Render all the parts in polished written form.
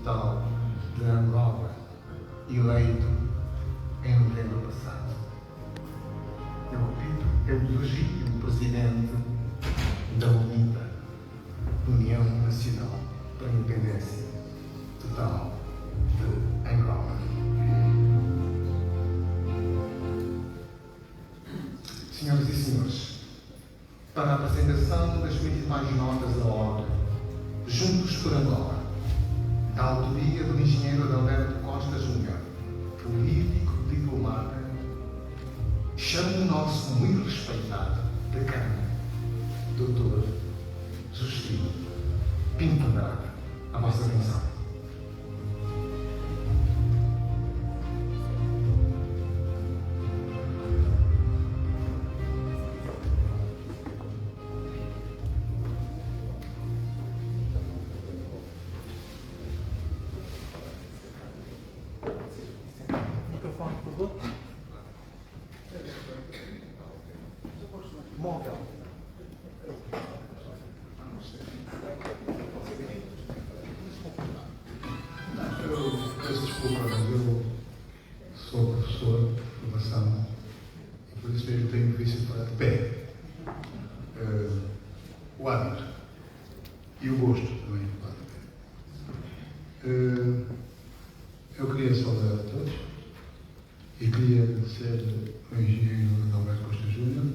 total de Angola, eleito em novembro passado. Eu repito, é o legítimo presidente da UNITA, União Nacional para a Independência Total de Angola. Senhoras e senhores, para a apresentação das principais notas da obra Juntos por Angola, da autoria do engenheiro Adalberto Costa Júnior, político, diplomata, chamo o nosso muito respeitado decano, Dr. Justino Pinto Andrade, a vossa atenção. Móvel. Eu peço desculpa, mas eu sou professor de formação e por isso mesmo tenho vício para de pé. O hábito e o gosto também para de pé. Eu queria saudar a todos e queria agradecer ao engenheiro Adalberto Costa Júnior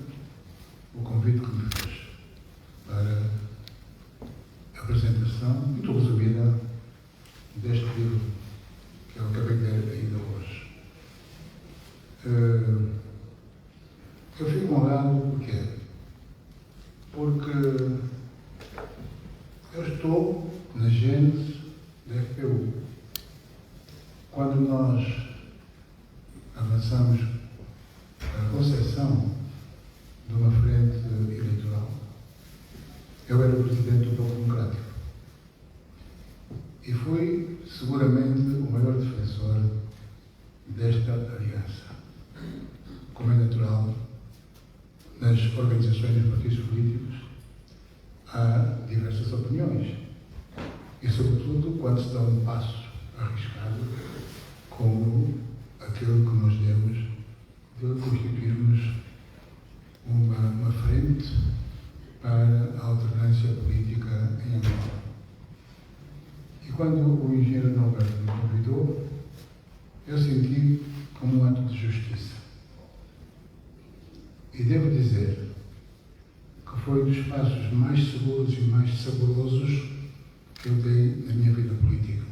o convite que me fez para a apresentação muito resumida deste livro que eu acabei de ler ainda hoje. Eu fico honrado porque eu estou na gênese da FPU. Quando nós avançamos para a concepção de uma frente eleitoral, eu era o presidente do Bloco Democrático e fui seguramente o maior defensor desta aliança. Como é natural, nas organizações dos partidos políticos há diversas opiniões e, sobretudo, quando se dá um passo arriscado como aquele que nós demos de constituirmos uma frente para a alternância política em Angola. E quando o engenheiro Adalberto me convidou, eu senti como um ato de justiça. E devo dizer que foi dos passos mais seguros e mais saborosos que eu dei na minha vida política.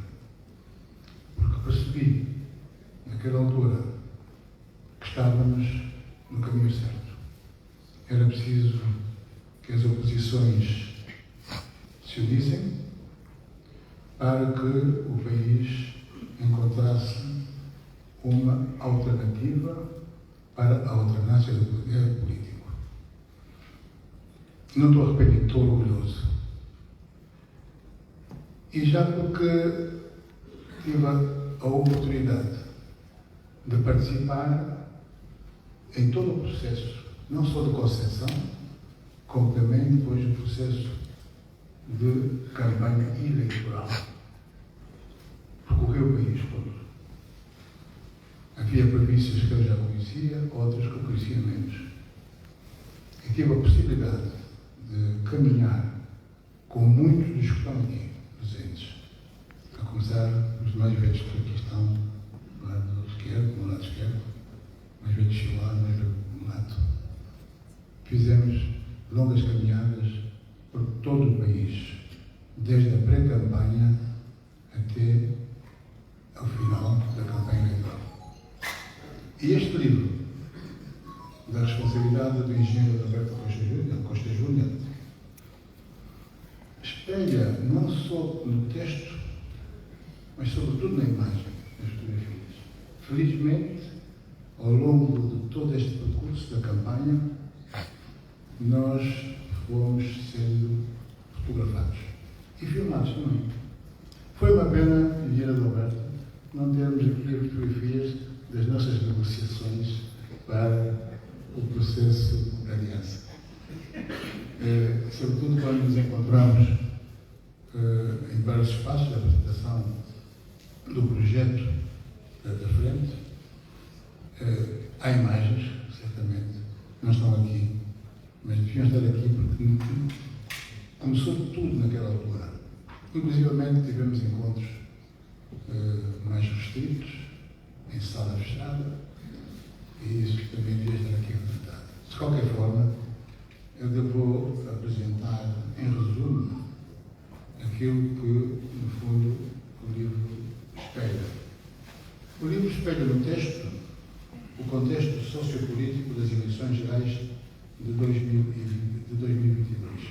Porque percebi, naquela altura, que estávamos no caminho certo. Era preciso que as oposições se unissem para que o país encontrasse uma alternativa para a alternância do poder político. Não estou arrependido, estou orgulhoso. E já porque tive a oportunidade de participar em todo o processo, não só de concepção, como também depois do processo de campanha eleitoral. Percorreu o país todo. Havia províncias que eu já conhecia, outras que eu conhecia menos. E tive a possibilidade de caminhar com muitos dos que estão aqui presentes, a começar os mais velhos que aqui estão, do lado esquerdo, mais velhos de Chihuahua, mais velhos do lado. Fizemos longas caminhadas por todo o país, desde a pré-campanha até ao final da campanha eleitoral. E este livro, da responsabilidade do engenheiro Adalberto Costa Júnior, espelha não só no texto, mas sobretudo na imagem das fotografias. Felizmente, ao longo de todo este percurso da campanha, nós fomos sendo fotografados e filmados também. Foi uma pena, engenheiro Adalberto, não termos aqui fotografias das nossas negociações para o processo de aliança. Sobretudo quando nos encontramos em vários espaços da apresentação do projeto da frente. Há imagens, certamente, não estão aqui, mas deviam estar aqui porque começou tudo naquela altura. Inclusivamente tivemos encontros mais restritos, em sala fechada, e isso também devia estar aqui representado. De qualquer forma, eu devo apresentar, em resumo, aquilo que, no fundo, o livro espelha. O livro espelha no texto o contexto sociopolítico das eleições gerais de 2022.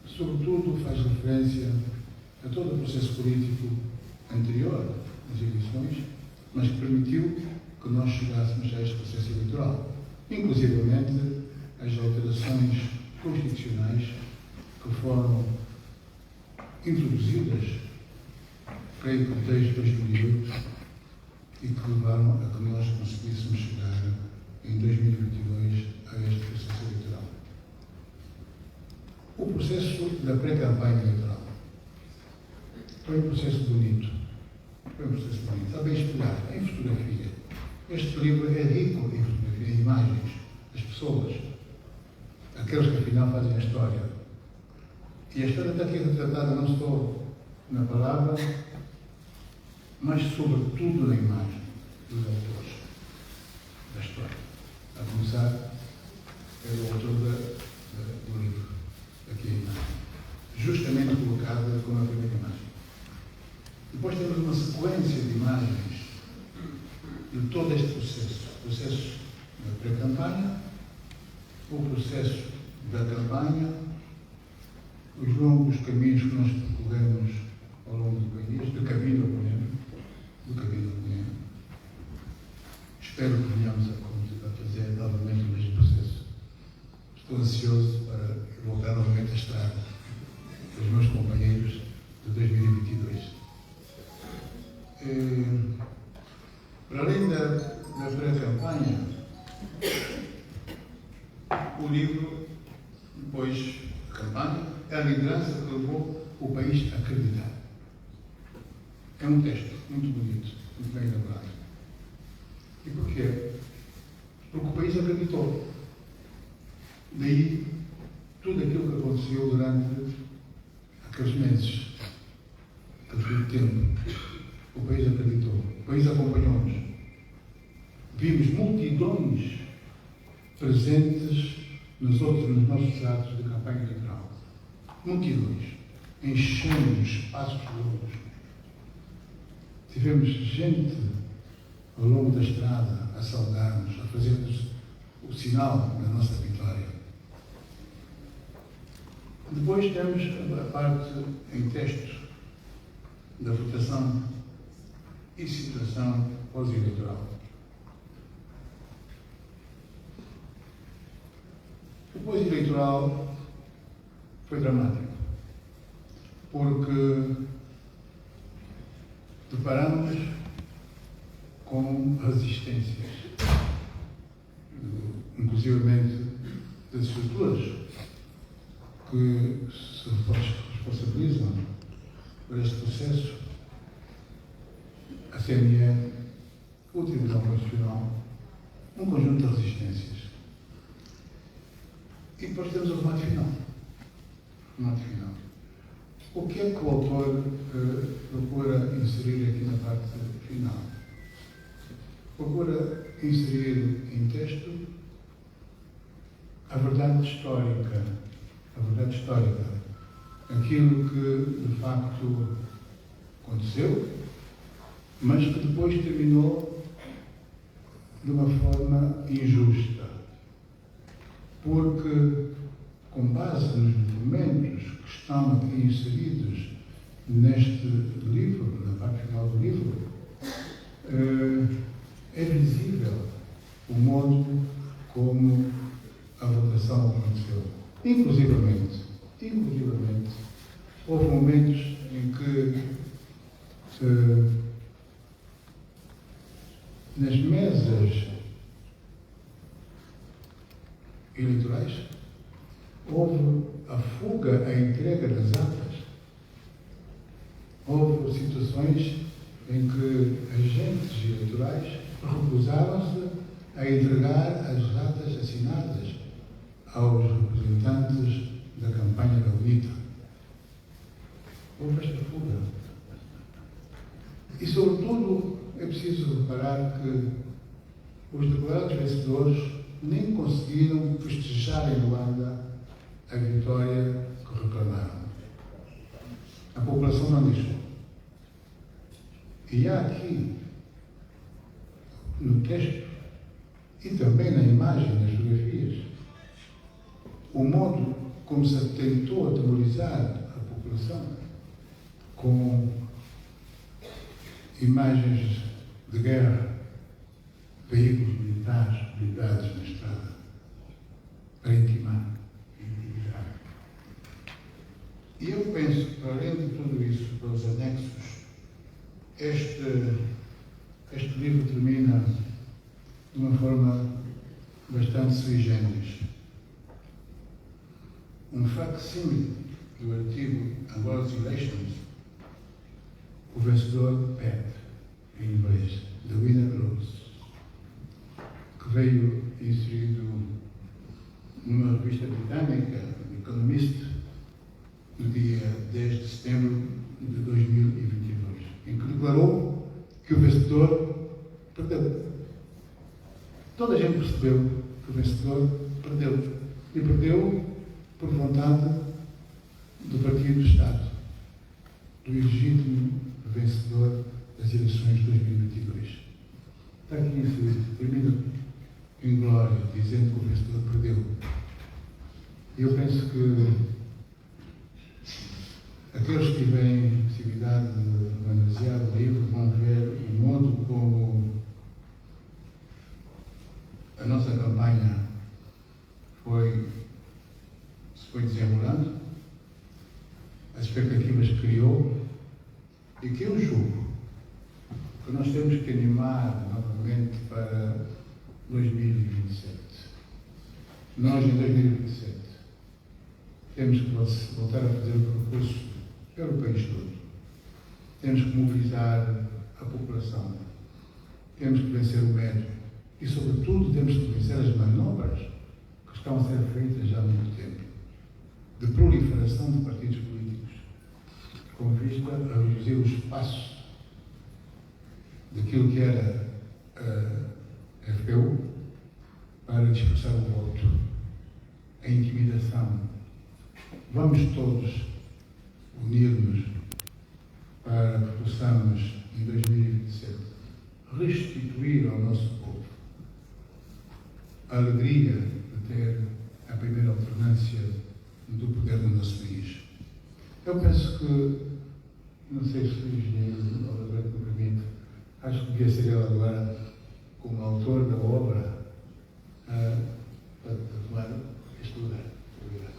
Sobretudo, faz referência a todo o processo político anterior às eleições, mas que permitiu que nós chegássemos a este processo eleitoral, inclusivamente as alterações constitucionais que foram introduzidas, creio que desde 2008, e que levaram a que nós conseguíssemos chegar em 2022 a este processo eleitoral. O processo da pré-campanha eleitoral foi um processo bonito. Está bem espelhado em fotografia. Este livro é rico em fotografia, em imagens, as pessoas, aqueles que afinal fazem a história. E a história está aqui retratada não só na palavra, mas sobretudo na imagem dos autores da história. A começar pelo autor do livro, aqui a imagem, justamente colocada como a primeira imagem. Depois temos uma sequência de imagens de todo este processo. O processo da pré-campanha, o processo da campanha, os longos caminhos que nós percorremos ao longo do país, do caminho ao Pleno. Espero que venhamos a fazer novamente o mesmo processo. Estou ansioso para voltar novamente à estrada com os meus companheiros de 2022. Para além da pré-campanha, o livro, depois da campanha, é a liderança que levou o país a acreditar. É um texto muito bonito, muito bem elaborado. E porquê? Porque o país acreditou. Daí, tudo aquilo que aconteceu durante aqueles meses, aquele tempo, o país acreditou. O país acompanhou-nos. Vimos multidões presentes nos nossos atos de campanha eleitoral. Multidões. Enchendo espaços loucos. Tivemos gente ao longo da estrada a saudar-nos, a fazer-nos o sinal da nossa vitória. Depois temos a parte em texto da votação e situação pós-eleitoral. O pós-eleitoral foi dramático, porque deparamos com resistências, inclusivamente das estruturas que se responsabilizam por este processo, a CNE, o Tribunal Constitucional, um conjunto de resistências. E depois temos o remate final. O que é que o autor procura inserir aqui na parte final? Procura inserir em texto a verdade histórica, aquilo que de facto aconteceu, mas que depois terminou de uma forma injusta, porque, com base nos documentos que estão aqui inseridos neste livro, na parte final do livro, é visível o modo como a votação aconteceu. Inclusivamente, houve momentos em que nas mesas eleitorais houve a fuga, a entrega das atas. Houve situações em que agentes eleitorais recusavam-se a entregar as atas assinadas aos representantes da campanha da UNITA. Houve esta fuga. E, sobretudo, é preciso reparar que os declarados vencedores nem conseguiram festejar em Luanda a vitória que reclamaram. A população não deixou. E há aqui, no texto, e também na imagem, nas fotografias, o modo como se tentou atemorizar a população com imagens de guerra, veículos militares ligados na estrada, para intimar e intimidar. E eu penso que, para além de tudo isso, pelos anexos, este livro termina de uma forma bastante sui generis. Um facsímile do artigo Angola's Elections, o vencedor pede, em inglês, The Winner Rose, que veio inserido numa revista britânica, Economist, no dia 10 de setembro de 2022, em que declarou que o vencedor perdeu. Toda a gente percebeu que o vencedor perdeu. E perdeu por vontade do Partido do Estado, do legítimo vencedor das eleições de 2022. Está aqui inserido, termina em glória, dizendo que o vencedor perdeu. E eu penso que aqueles que tiverem possibilidade de manusear o livro vão ver o modo como a nossa campanha se foi desenrolando, as expectativas que criou, e que eu julgo que nós temos que animar novamente para 2027. Nós, em 2027, temos que voltar a fazer o percurso pelo país todo. Temos que mobilizar a população. Temos que vencer o medo. E, sobretudo, temos que vencer as manobras que estão a ser feitas já há muito tempo, de proliferação de partidos políticos, com vista a reduzir o espaço daquilo que era a FPU para dispersar o voto, a intimidação. Vamos todos unir-nos para que possamos, em 2027, restituir ao nosso povo a alegria de ter a primeira alternância do poder no nosso país. Eu penso que, não sei se o engenheiro Alberto me permite, acho que devia ser ele agora, como autor da obra, para tomar este lugar. Obrigado.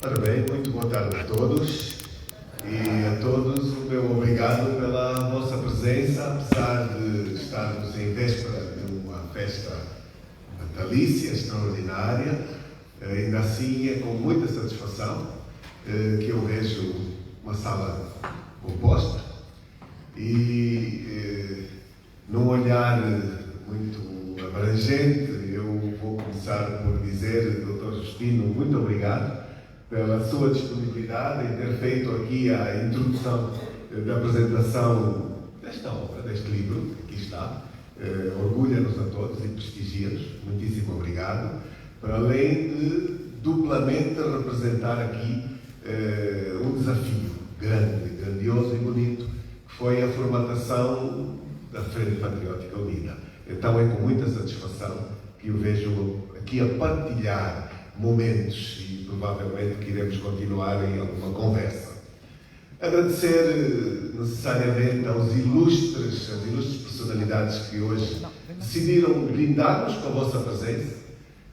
Ora bem, muito boa tarde a todos e a todos o meu obrigado pela vossa presença, apesar de estarmos em véspera de uma festa natalícia extraordinária. Ainda assim é com muita satisfação que eu vejo uma sala composta e num olhar muito abrangente. Eu vou começar por dizer, Dr. Justino, muito obrigado pela sua disponibilidade em ter feito aqui a introdução da apresentação desta obra, deste livro, que aqui está. Orgulha-nos a todos e prestigia-nos. Muitíssimo obrigado. Para além de duplamente representar aqui um desafio grande, grandioso e bonito, que foi a formatação da Frente Patriótica Unida. Então é com muita satisfação que eu vejo aqui a partilhar momentos e provavelmente que iremos continuar em alguma conversa. Agradecer necessariamente às ilustres personalidades que hoje decidiram brindar-nos com a vossa presença,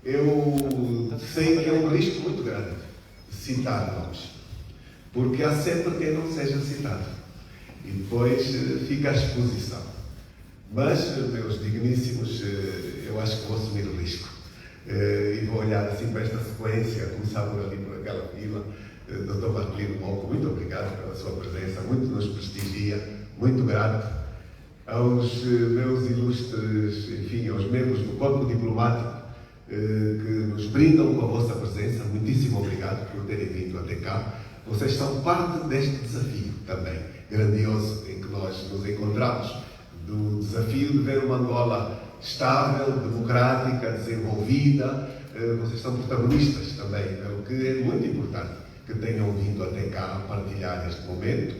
eu sei que é um risco muito grande citar nomes, porque há sempre quem não seja citado e depois fica a exposição. Mas, meus digníssimos, eu acho que vou assumir o risco e vou olhar assim para esta sequência, começar por ali, por aquela fila. Dr. Marcelino Monco, muito obrigado pela sua presença, muito nos prestigia, muito grato. Aos meus ilustres, enfim, aos membros do corpo diplomático que nos brindam com a vossa presença, muitíssimo obrigado por terem vindo até cá. Vocês são parte deste desafio também grandioso em que nós nos encontramos, do desafio de ver uma Angola estável, democrática, desenvolvida. Vocês são protagonistas também, o que é muito importante que tenham vindo até cá partilhar este momento.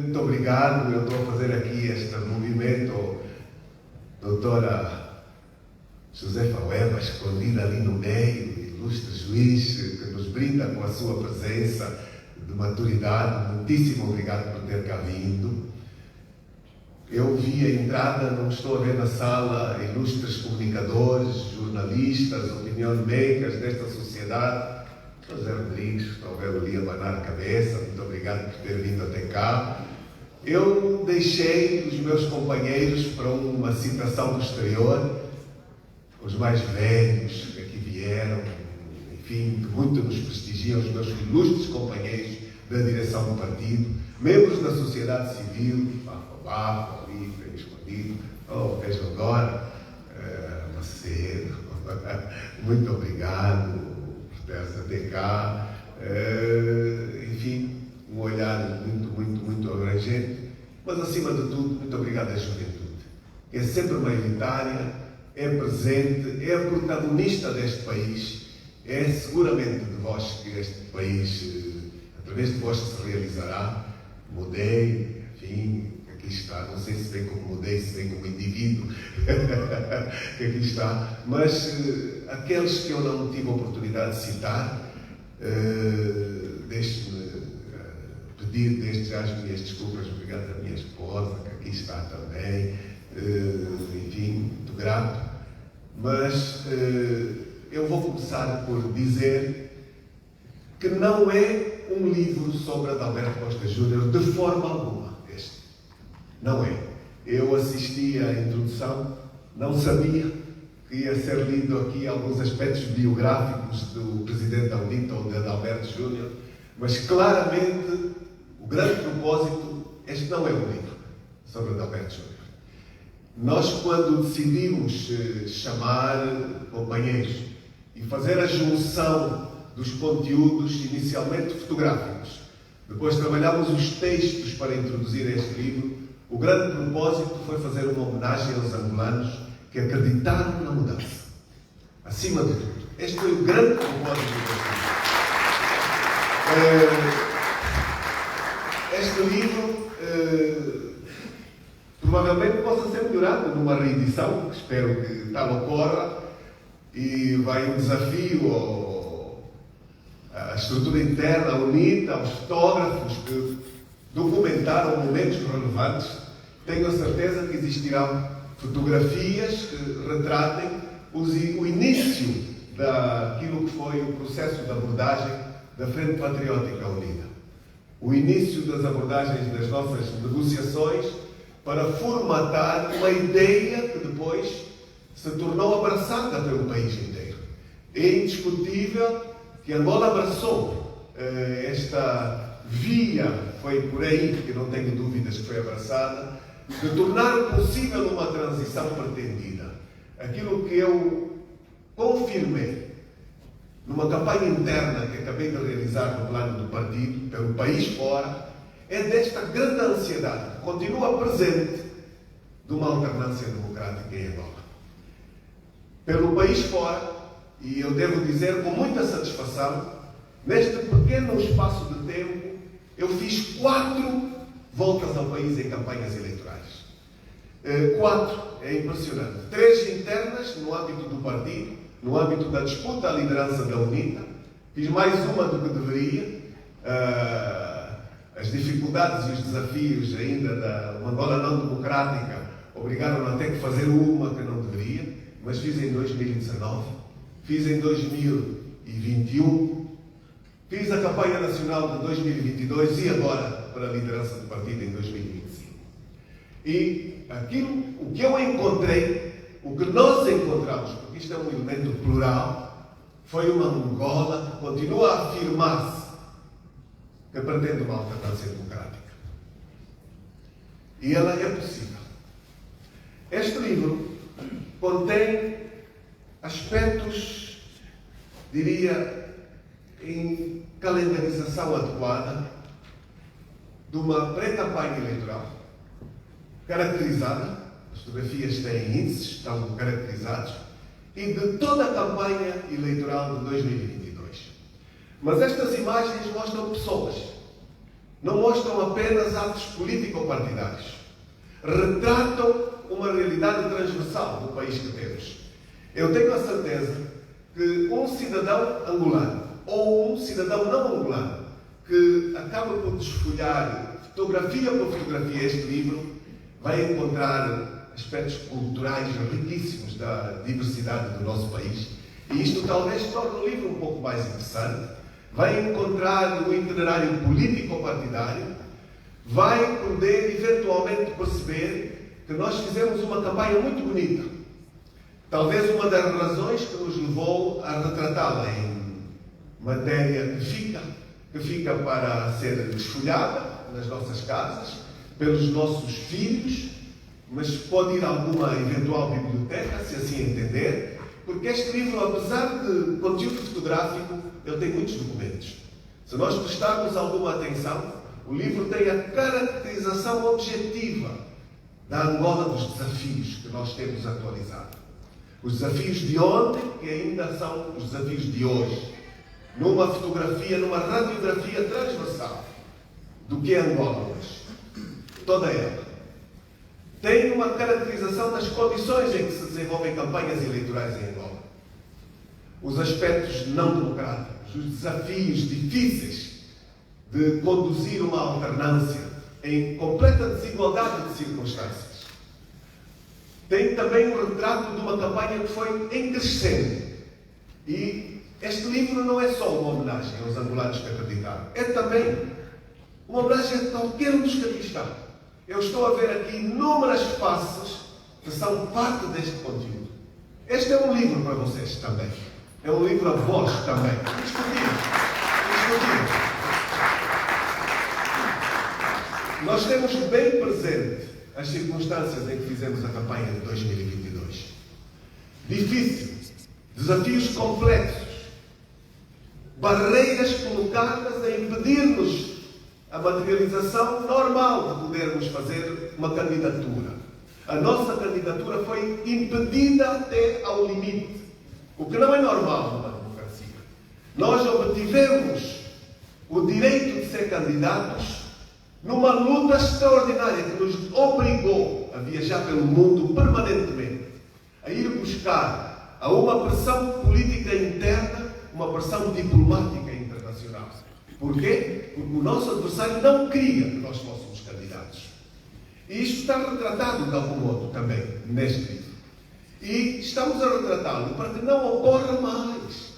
Muito obrigado. Eu estou a fazer aqui este movimento, doutora Josefa Weber, escondida ali no meio, ilustre juiz, que nos brinda com a sua presença de maturidade. Muitíssimo obrigado por ter cá vindo. Eu vi a entrada, não estou a ver na sala, ilustres comunicadores, jornalistas, opinion makers desta sociedade. José Rodrigues, estou a ver ali abanar a cabeça, muito obrigado por ter vindo até cá. Eu deixei os meus companheiros para uma citação do exterior, os mais velhos que aqui vieram, enfim, que muito nos prestigiam, os meus ilustres companheiros da direção do partido, membros da sociedade civil, Bafo, ali, bem escondido, vejam agora, Macedo, muito obrigado por teres até cá, enfim, um olhar muito abrangente, mas acima de tudo, muito obrigado à juventude, que é sempre maioritária, é presente, é a protagonista deste país, é seguramente de vós que este país, através de vós, se realizará. Mudei, enfim, aqui está, não sei se bem como mudei, se bem como indivíduo, que aqui está, mas aqueles que eu não tive a oportunidade de citar, deixe-me pedir desde já as minhas desculpas, obrigado à minha esposa, que aqui está também, enfim, muito grato, mas eu vou começar por dizer que não é um livro sobre Adalberto Costa Júnior, de forma alguma. Este não é. Eu assisti à introdução, não sabia que ia ser lido aqui alguns aspectos biográficos do presidente da UNITA ou de Adalberto Júnior, mas claramente o grande propósito, este não é um livro sobre Adalberto Júnior. Nós, quando decidimos chamar companheiros e fazer a junção dos conteúdos inicialmente fotográficos, depois trabalhámos os textos para introduzir este livro, o grande propósito foi fazer uma homenagem aos angolanos que acreditaram na mudança. Acima de tudo. Este foi o grande propósito deste livro. Este livro provavelmente possa ser melhorado numa reedição, que espero que tal ocorra, e vai um desafio à estrutura interna, à UNITA, aos fotógrafos que documentaram momentos relevantes. Tenho a certeza que existirão fotografias que retratem o início daquilo que foi o processo de abordagem da Frente Patriótica Unida. O início das abordagens das nossas negociações para formatar uma ideia que depois se tornou abraçada pelo país inteiro. É indiscutível que Angola abraçou esta via, foi por aí que não tenho dúvidas que foi abraçada, de tornar possível uma transição pretendida. Aquilo que eu confirmei numa campanha interna que acabei de realizar no plano do partido, pelo país fora, é desta grande ansiedade que continua presente de uma alternância democrática em Angola. Pelo país fora, e eu devo dizer com muita satisfação, neste pequeno espaço de tempo, eu fiz 4 voltas ao país em campanhas eleitorais. 4, é impressionante. 3 internas no âmbito do partido, no âmbito da disputa à liderança da UNITA. Fiz mais uma do que deveria. As dificuldades e os desafios ainda da Angola não democrática obrigaram-me a ter que fazer uma que não deveria, mas fiz em 2019 fiz em 2021, fiz a campanha nacional de 2022 e agora para a liderança do partido em 2025. E o que eu encontrei, o que nós encontramos, porque isto é um elemento plural, foi uma Angola que continua a afirmar-se que pretende uma alternância democrática. E ela é possível. Este livro contém aspectos, diria, em calendarização adequada de uma pré-campanha eleitoral caracterizada, as fotografias têm índices, estão caracterizados, e de toda a campanha eleitoral de 2022. Mas estas imagens mostram pessoas, não mostram apenas atos político-partidários. Retratam uma realidade transversal do país que temos. Eu tenho a certeza que um cidadão angolano ou um cidadão não angolano que acaba por desfolhar fotografia por fotografia este livro vai encontrar aspectos culturais riquíssimos da diversidade do nosso país. E isto talvez torne o livro um pouco mais interessante. Vai encontrar o itinerário político-partidário, vai poder eventualmente perceber que nós fizemos uma campanha muito bonita. Talvez uma das razões que nos levou a retratá-la em matéria que fica para ser desfolhada nas nossas casas, pelos nossos filhos, mas pode ir a alguma eventual biblioteca, se assim entender, porque este livro, apesar de conteúdo fotográfico, ele tem muitos documentos. Se nós prestarmos alguma atenção, o livro tem a caracterização objetiva da Angola dos desafios que nós temos atualizado. Os desafios de ontem, que ainda são os desafios de hoje. Numa fotografia, numa radiografia transversal do que é Angola hoje. Toda ela. Tem uma caracterização das condições em que se desenvolvem campanhas eleitorais em Angola. Os aspectos não democráticos, os desafios difíceis de conduzir uma alternância em completa desigualdade de circunstâncias. Tem também um retrato de uma campanha que foi em crescendo. E este livro não é só uma homenagem aos angolanos que acreditaram, é também uma homenagem a qualquer um dos que aqui estão. Eu estou a ver aqui inúmeras faces que são parte deste conteúdo. Este é um livro para vocês também. É um livro a vós também. Discutimos. Nós temos bem presente as circunstâncias em que fizemos a campanha de 2022. Difícil, desafios complexos, barreiras colocadas a impedir-nos a materialização normal de podermos fazer uma candidatura. A nossa candidatura foi impedida até ao limite, o que não é normal numa democracia. Nós obtivemos o direito de ser candidatos numa luta extraordinária que nos obrigou a viajar pelo mundo permanentemente, a ir buscar a uma pressão política interna, uma pressão diplomática internacional. Porquê? Porque o nosso adversário não queria que nós fôssemos candidatos. E isto está retratado de algum modo também neste livro. E estamos a retratá-lo para que não ocorra mais.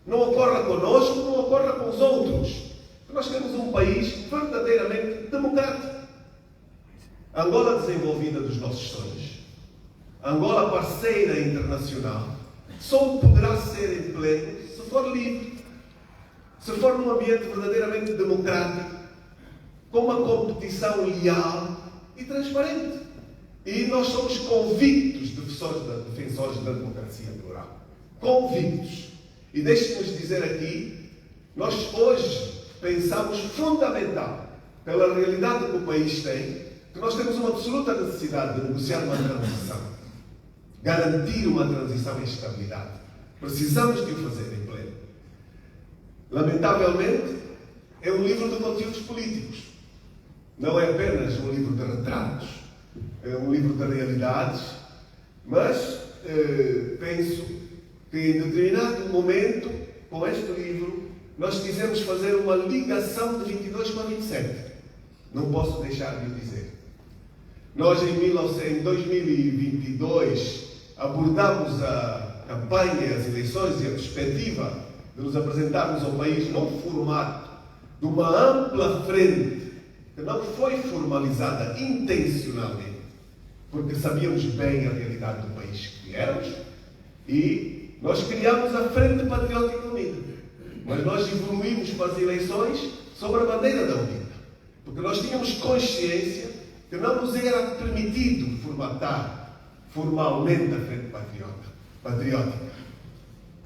Não ocorra connosco, não ocorra com os outros. Nós temos um país verdadeiramente democrático. Angola desenvolvida dos nossos sonhos. Angola parceira internacional. Só poderá ser em pleno se for livre. Se for num ambiente verdadeiramente democrático, com uma competição leal e transparente. E nós somos convictos defensores da democracia plural. Convictos. E deixe-nos dizer aqui, nós hoje pensamos fundamental, pela realidade que o país tem, que nós temos uma absoluta necessidade de negociar uma transição. Garantir uma transição em estabilidade. Precisamos de o fazer em pleno. Lamentavelmente, é um livro de conteúdos políticos. Não é apenas um livro de retratos, é um livro de realidades, mas penso que em determinado momento, com este livro, nós quisemos fazer uma ligação de 22 com a 27. Não posso deixar de o dizer. Nós, em 2022, abordamos a campanha, as eleições e a perspectiva de nos apresentarmos ao país num formato de uma ampla frente que não foi formalizada intencionalmente, porque sabíamos bem a realidade do país que éramos, e nós criamos a Frente Patriótica Unida. Mas nós evoluímos para as eleições sobre a bandeira da Unida, porque nós tínhamos consciência que não nos era permitido formatar formalmente a Frente Patriótica.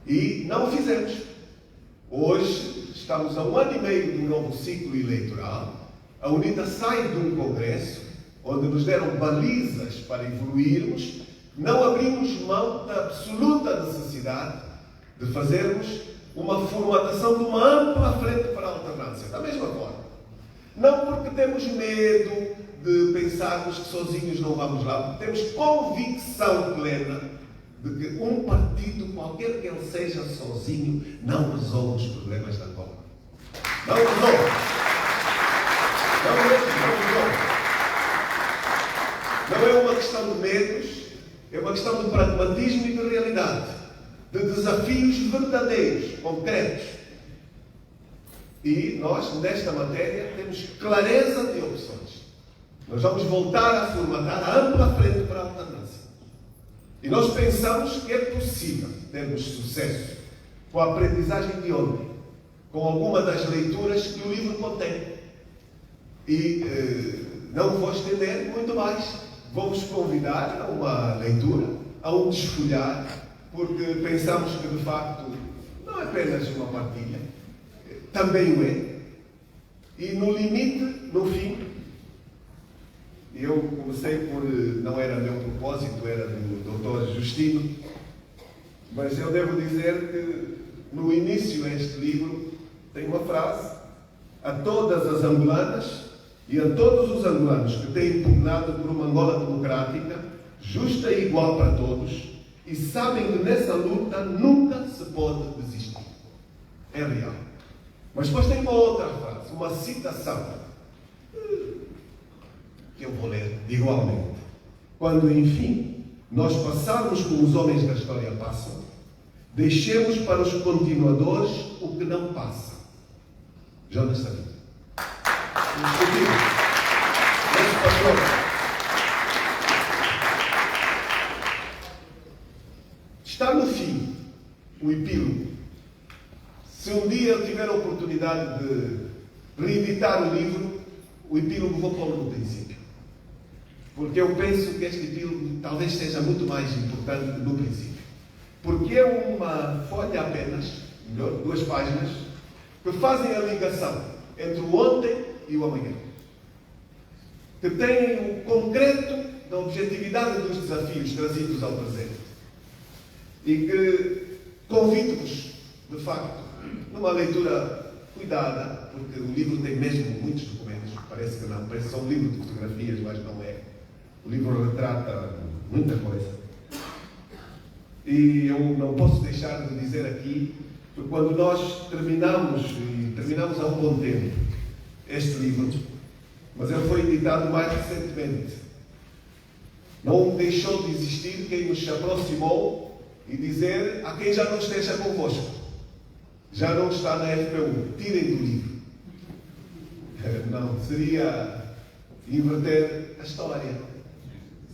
E não o fizemos. Hoje estamos a 1 ano e meio de um novo ciclo eleitoral. A Unida sai de um congresso onde nos deram balizas para evoluirmos. Não abrimos mão da absoluta necessidade de fazermos uma formatação de uma ampla frente para a alternância, da mesma forma. Não porque temos medo de pensarmos que sozinhos não vamos lá, porque temos convicção plena de que um partido, qualquer que ele seja, sozinho, não resolve os problemas da Angola. Não resolve. Não resolve. Não é uma questão de medos, é uma questão de pragmatismo e de realidade, de desafios verdadeiros, concretos. E nós, nesta matéria, temos clareza de opções. Nós vamos voltar a formatar a ampla frente para a alternância. E nós pensamos que é possível termos sucesso com a aprendizagem de ontem, com alguma das leituras que o livro contém. E não vou estender muito mais. Vou-vos convidar a uma leitura, a um desfolhar, porque pensamos que, de facto, não é apenas uma partilha, também o é. E no limite, no fim, eu comecei por, não era meu propósito, era do Dr. Justino, mas eu devo dizer que no início deste livro tem uma frase: a todas as angolanas e a todos os angolanos que têm impugnado por uma Angola democrática, justa e igual para todos, e sabem que nessa luta nunca se pode desistir. É real. Mas depois tem uma outra frase, uma citação, que eu vou ler igualmente. Quando, enfim, nós passarmos como os homens da história passam, deixemos para os continuadores o que não passa. Jonas Savimbi. Está no fim o epílogo. Se um dia eu tiver a oportunidade de reeditar o livro, o epílogo vou pô-lo no princípio. Porque eu penso que este epílogo talvez seja muito mais importante no princípio. Porque é uma folha apenas, melhor, 2 páginas, que fazem a ligação entre o ontem e o amanhã. Que têm o concreto da objetividade dos desafios trazidos ao presente. E que convido-vos, de facto, numa leitura cuidada, porque o livro tem mesmo muitos documentos, parece que não, parece só um livro de fotografias, mas não é. O livro retrata muita coisa. E eu não posso deixar de dizer aqui que quando nós terminamos há um bom tempo, este livro, mas ele foi editado mais recentemente, não deixou de existir quem nos aproximou e dizer a quem já não esteja convosco, já não está na FPU, tirem do livro. Não, seria inverter a história,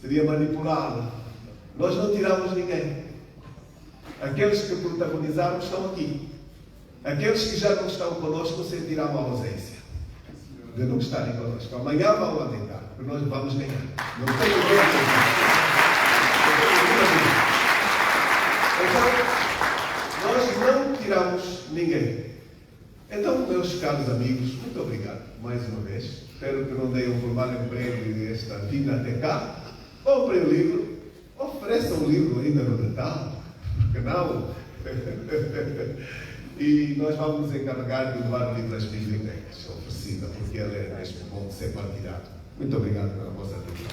seria manipulá-la. Nós não tiramos ninguém. Aqueles que protagonizaram estão aqui. Aqueles que já não estão connosco sentirão a ausência de não estarem connosco. Amanhã vão lá deitar, porque nós vamos ganhar. Não tenho medo disso. Então, nós não tiramos ninguém. Então, meus caros amigos, muito obrigado mais uma vez. Espero que não deem um mal emprego esta vinda até cá. Comprem o livro, ofereçam o livro ainda no Natal, porque não? E nós vamos nos encarregar de levar o livro às bibliotecas, oferecida, porque ele é mesmo bom de ser partilhado. Muito obrigado pela vossa atenção.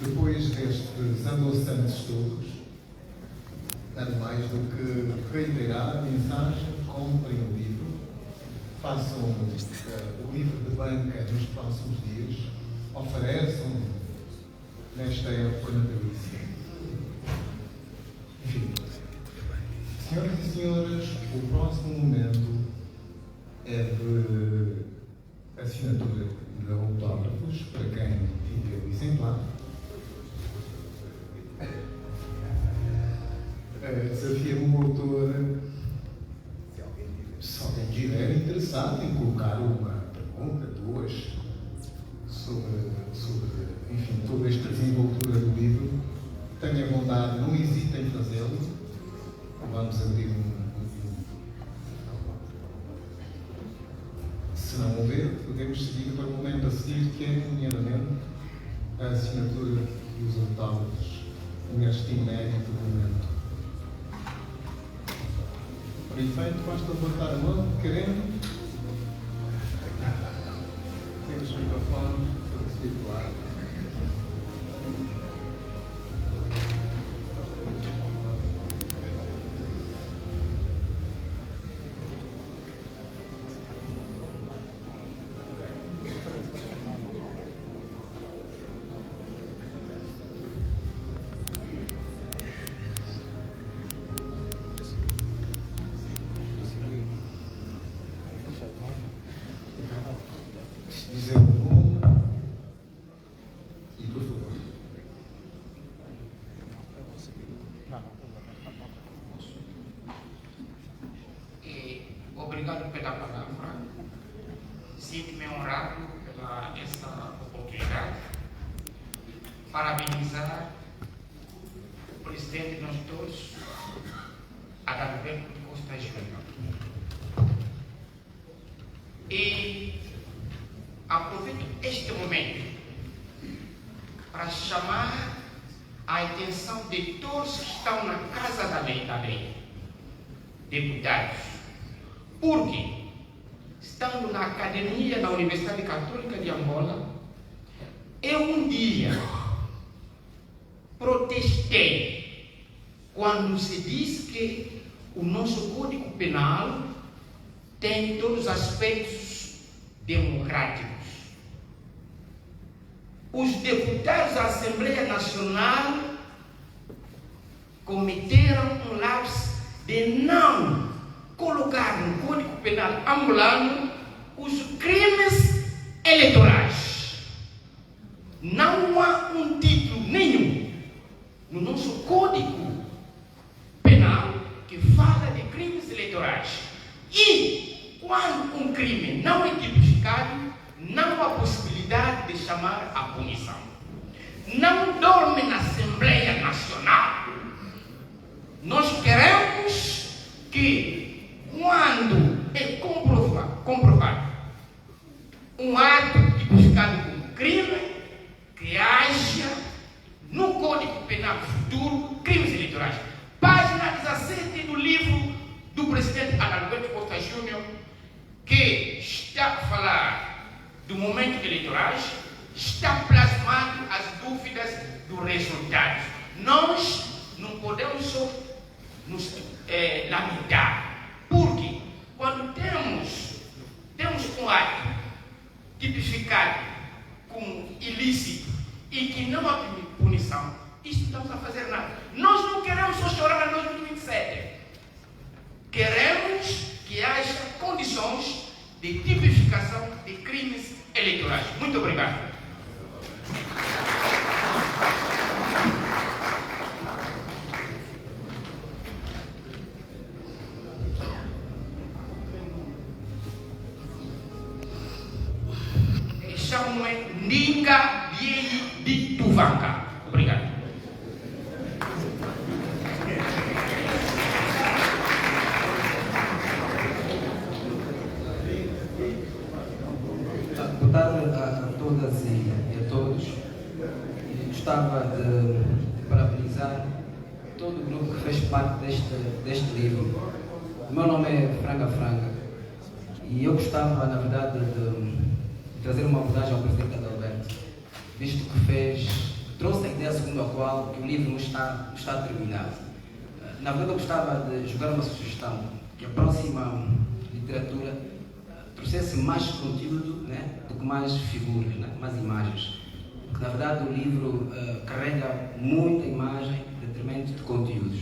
Depois estes adoçantes todos, nada mais do que reiterar a mensagem: comprem o livro, façam o livro de banca nos próximos dias, ofereçam nesta época natalícia. Enfim, senhoras e senhores, o próximo momento é de assinatura de autógrafos para quem tiver o exemplar. Desafio o autor, se alguém estiver interessado em colocar uma pergunta, duas, sobre enfim, toda esta desenvoltura do livro, tenha vontade, não hesite em fazê-lo. Vamos abrir Se não houver, podemos seguir para o momento a seguir, que é, nomeadamente, a assinatura dos autógrafos neste inédito momento. Por efeito, basta levantar a mão, querendo. Temos o microfone para receber do ar. Dizer o nome e, por favor. Obrigado pela palavra. Sinto-me honrado pela essa oportunidade. Parabenizar o presidente de nós todos, Adalberto Costa Júnior. E aproveito este momento para chamar a atenção de todos que estão na Casa da Lei, deputados, porque, estando na academia da Universidade Católica de Angola, eu um dia protestei quando se disse que o nosso Código Penal tem todos os aspectos democráticos. Os deputados da Assembleia Nacional cometeram um lapso de não colocar no Código Penal angolano os crimes eleitorais. Não há um título nenhum no nosso Código Penal que fala de crimes eleitorais. E quando um crime não é tipificado, não há possibilidade de chamar a punição. Não dorme na Assembleia Nacional. Nós queremos que, quando é comprovado um ato tipificado como crime, que haja no Código Penal futuro crimes eleitorais. Página 17 do livro do presidente Adalberto Costa Júnior, que está a falar do momento eleitorais, está plasmado as dúvidas do resultado. Nós não podemos só nos lamentar, porque quando temos um ato tipificado como ilícito e que não há punição, isso não estamos a fazer nada. Nós não queremos só chorar em 2027. Queremos que haja condições de tipificação de crimes eleitorais. Muito obrigado. Chamo-me Ninga Biei de Tuvanca. Obrigado. Boa tarde a todas e a todos. Gostava de parabenizar todo o grupo que fez parte deste livro. O meu nome é Franga Franga e eu gostava, na verdade, de trazer uma abordagem ao presidente Adalberto, visto que trouxe a ideia sendo a qual que o livro não está terminado. Na verdade, eu gostava de jogar uma sugestão, que a próxima literatura trouxesse mais conteúdo, né, do que mais figuras, né, mais imagens. Porque, na verdade, o livro carrega muita imagem em detrimento de conteúdos.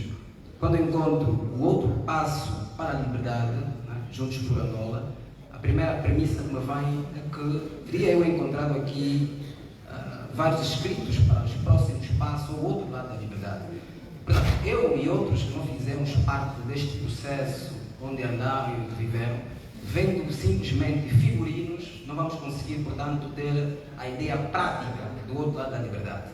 Quando eu encontro o outro passo para a liberdade, né, juntos por Angola, a primeira premissa que me vem é que teria eu encontrado aqui vários escritos para os próximos passos ao outro lado da liberdade. Portanto, eu e outros que não fizemos parte deste processo onde andaram e viveram, vendo simplesmente figurinos, não vamos conseguir, portanto, ter a ideia prática do outro lado da liberdade.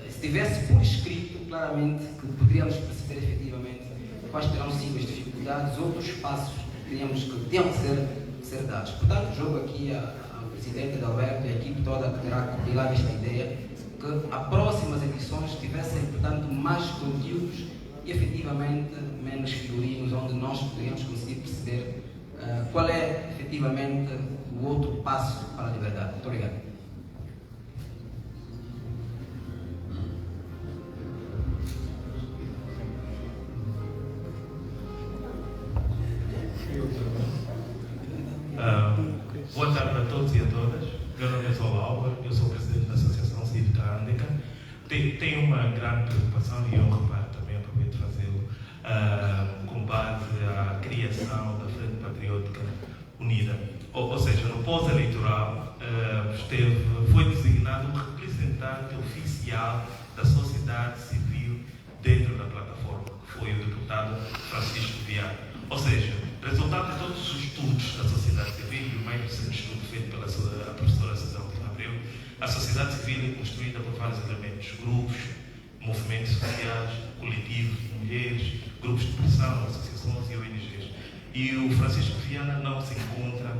Se tivesse por escrito, claramente, que poderíamos perceber efetivamente quais terão sido as dificuldades, outros passos que tinham que ser dados. Portanto, jogo aqui ao presidente Adalberto e a equipe toda que terá compilado esta ideia, que as próximas edições tivessem, portanto, mais conteúdos e efetivamente menos figurinos, onde nós poderíamos conseguir perceber qual é efetivamente o outro passo para a liberdade. Muito obrigado. Boa tarde a todos e a todas. Meu nome é Zola Álvaro, eu sou presidente da Associação Cívica Ândica. Tenho uma grande preocupação e eu reparo também, aproveito de fazê-lo, com base à criação da Frente Patriótica Unida. Ou seja, no pós-eleitoral foi designado um representante oficial da sociedade civil dentro da plataforma, que foi o deputado Francisco Viana. Ou seja, resultado de todos os estudos da sociedade civil, e o mais recente estudo feito pela professora Susana Abreu, a sociedade civil é construída por vários elementos, grupos, movimentos sociais, coletivos, mulheres, grupos de pressão, associações e ONGs. E o Francisco Viana não se encontra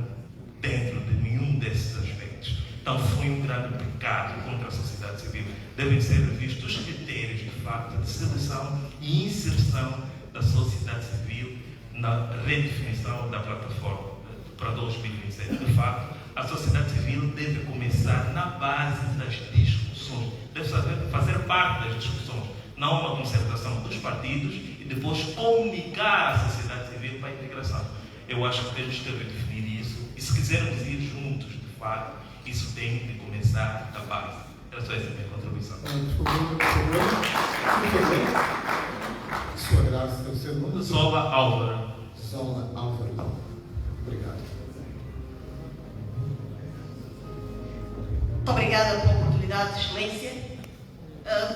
dentro de nenhum desses aspectos. Então foi um grande pecado contra a sociedade civil. Devem ser revistos os critérios, de facto, de seleção e inserção da sociedade civil na redefinição da plataforma para 2027. De facto, a sociedade civil deve começar na base das discussões, deve fazer parte das discussões, não uma concertação dos partidos e depois comunicar à sociedade civil para a integração. Eu acho que temos que redefinir isso e, se quisermos ir juntos, de facto, isso tem de começar da base. Era só essa a minha contribuição. Por favor. Sua Graça, o seu nome? Zola Álvaro. Zola Álvaro. Obrigado. Muito obrigada pela oportunidade, Excelência.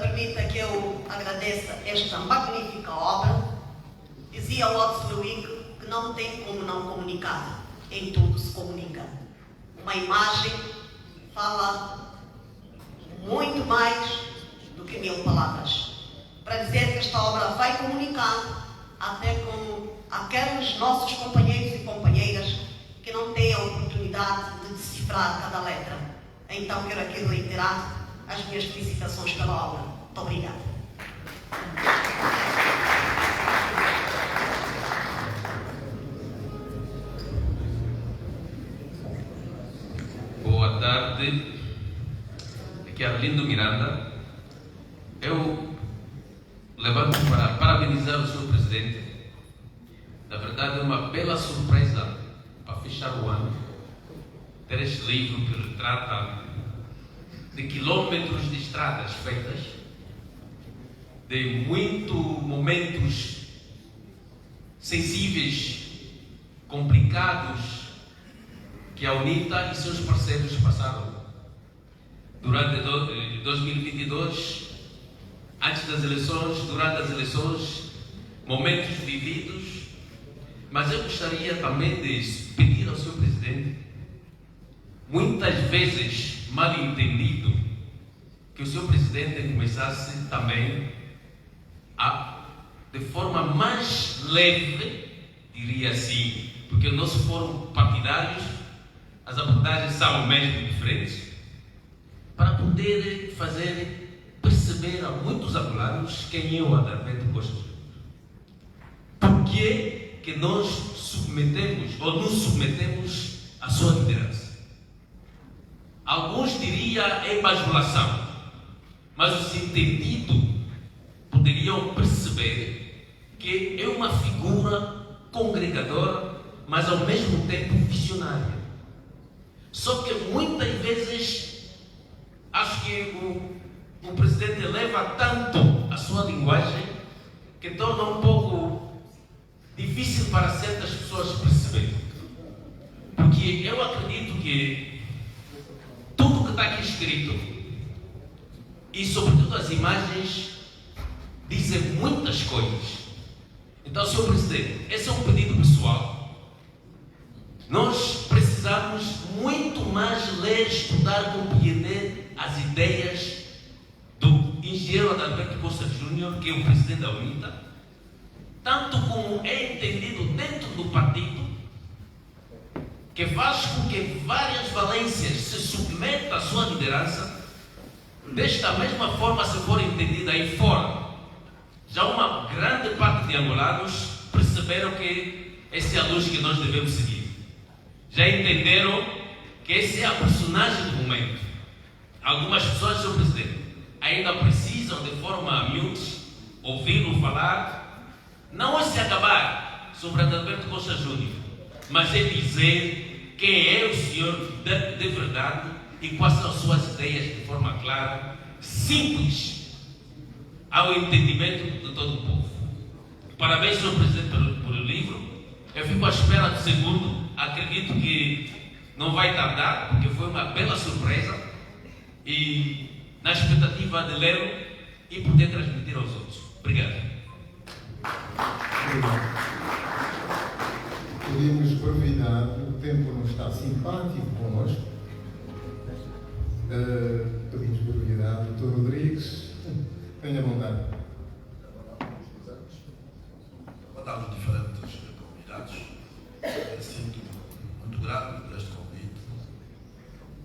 Permita que eu agradeça esta magnífica obra. Dizia Watts Luick que não tem como não comunicar. Em tudo se comunica. Uma imagem fala muito mais do que 1000 palavras. Para dizer que esta obra vai comunicar até com aqueles nossos companheiros e companheiras que não têm a oportunidade de decifrar cada letra. Então quero aqui reiterar as minhas felicitações pela obra. Muito obrigada. Boa tarde. Aqui é Arlindo Miranda. Eu levanto para parabenizar o Sr. Presidente. Na verdade, é uma bela surpresa para fechar o ano ter este livro que retrata de quilômetros de estradas feitas, de muitos momentos sensíveis, complicados, que a UNITA e seus parceiros passaram durante 2022, antes das eleições, durante as eleições, momentos vividos. Mas eu gostaria também de pedir ao Sr. Presidente, muitas vezes mal entendido, que o Sr. Presidente começasse também a, de forma mais leve, diria assim, porque nós fomos partidários, as abordagens são mesmo diferentes, para poder perceber a muitos angolanos quem é o Adalberto Costa. Por que nós submetemos ou nos submetemos à sua liderança? Alguns diriam é bajulação, mas os entendidos poderiam perceber que é uma figura congregadora, mas ao mesmo tempo visionária. Só que muitas vezes acho que o presidente leva tanto a sua linguagem que torna um pouco difícil para certas pessoas perceberem. Porque eu acredito que tudo que está aqui escrito, e sobretudo as imagens, dizem muitas coisas. Então, Sr. Presidente, esse é um pedido pessoal. Nós precisamos muito mais ler, estudar, compreender as ideias do engenheiro Adalberto Costa Júnior, que é o presidente da UNITA, tanto como é entendido dentro do partido, que faz com que várias valências se submetam à sua liderança. Desta mesma forma, se for entendida aí fora, já uma grande parte de angolanos perceberam que essa é a luz que nós devemos seguir. Já entenderam que essa é a personagem do momento. Algumas pessoas, Sr. Presidente, ainda precisam de forma humilde ouvi-lo falar, não é se acabar sobre Adalberto Costa Júnior, mas é dizer quem é o senhor de verdade e quais são as suas ideias de forma clara, simples, ao entendimento de todo o povo. Parabéns, Sr. Presidente, pelo livro. Eu fico à espera do segundo. Acredito que não vai tardar, porque foi uma bela surpresa, e na expectativa de lê-lo e poder transmitir aos outros. Obrigado. Pedimos brevidade, o tempo não está simpático connosco. Pedimos brevidade. Dr. Rodrigues, tenha vontade. Boa tarde aos diferentes convidados. Sinto muito grato por este convite.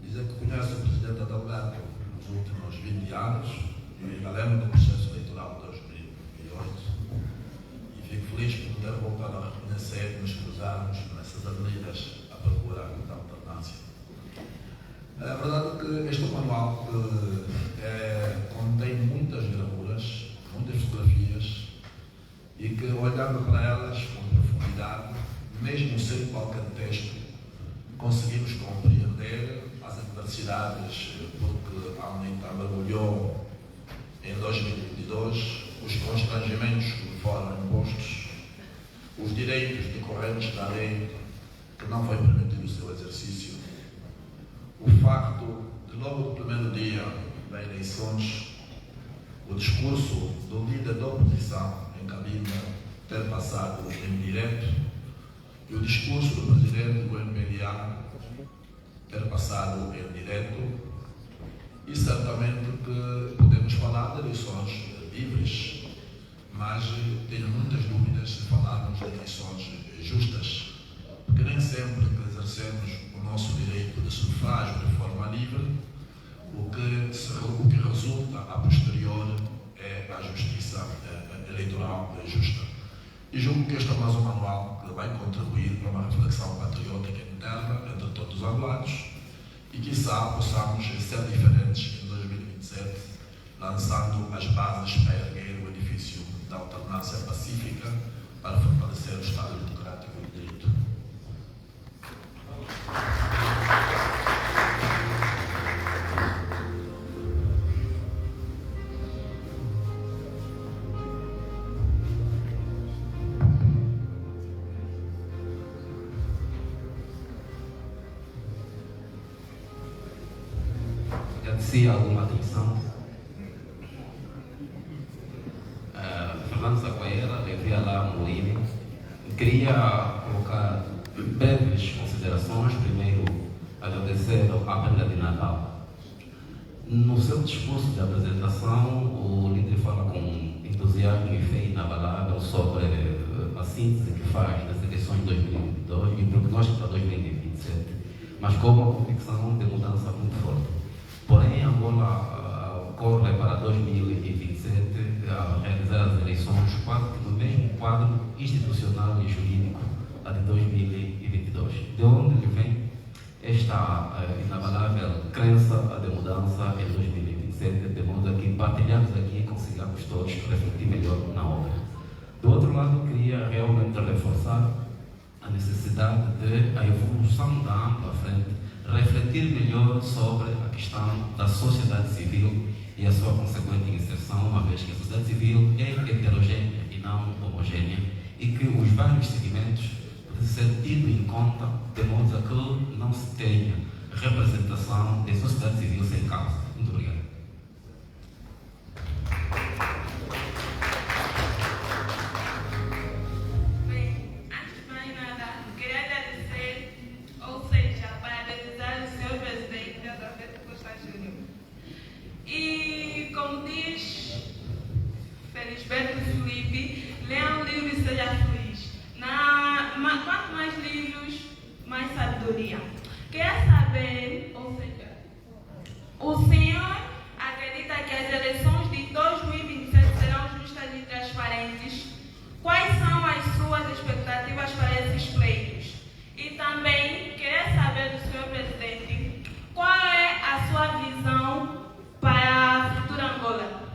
Dizer que conheço o Presidente Adalberto nos últimos 20 anos e ainda lembro do processo eleitoral de 2008 e fico feliz por poder voltar a reconhecer e nos cruzarmos nessas avenidas à procura da alternância. A verdade é que este manual contém muitas gravuras, muitas fotografias e que, olhando para elas com profundidade, mesmo sem qualquer texto, conseguimos compreender as adversidades porque a UNITA mergulhou em 2022, os constrangimentos que lhe foram impostos, os direitos decorrentes da lei que não foi permitido o seu exercício, o facto de logo do primeiro dia das eleições o discurso do líder da oposição em cabine ter passado em direto e o discurso do presidente do MPLA ter passado em direto, e certamente que podemos falar de eleições livres, mas tenho muitas dúvidas se falarmos de eleições justas, porque nem sempre que exercemos o nosso direito de sufrágio de forma livre, o que resulta a posterior é a justiça eleitoral justa. E julgo que este é mais um manual que vai contribuir para uma reflexão patriótica interna entre todos os angolanos e, quiçá, possamos ser diferentes em 2027, lançando as bases para erguer o edifício da alternância pacífica para fortalecer o Estado democrático e de direito. Agradecia alguma atenção. Fernando Zagueira, Levia lá no livro. Queria colocar breves considerações. Primeiro, agradecer à Banda de Natal. No seu discurso de apresentação, o líder fala com entusiasmo e fé inabalável sobre a síntese que faz das eleições de 2022 e o prognóstico para 2027, mas com uma convicção de mudança muito forte. Porém, Angola corre para 2027 a realizar as eleições quase que no mesmo quadro institucional e jurídico a de 2022. De onde vem esta inabalável crença de mudança em 2027? etc., de modo a que partilhamos aqui e consigamos todos refletir melhor na obra. Do outro lado, queria realmente reforçar a necessidade de a evolução da ampla frente refletir melhor sobre a questão da sociedade civil e a sua consequente inserção, uma vez que a sociedade civil é heterogênea e não homogênea, e que os vários segmentos podem ser tidos em conta de modo a que não se tenha representação da sociedade civil sem causa. Muito obrigado. Bem, antes de mais nada, queria agradecer, ou seja, parabenizar o senhor presidente da Alberto Costa Júnior. E, como diz Felisberto Felipe, leia um livro e seja feliz. Quanto mais livros, mais sabedoria. Quer saber, ou seja, o senhor acredita que as eleições de 2027 serão justas e transparentes? Quais são as suas expectativas para esses pleitos? E também queria saber do senhor presidente qual é a sua visão para a futura Angola.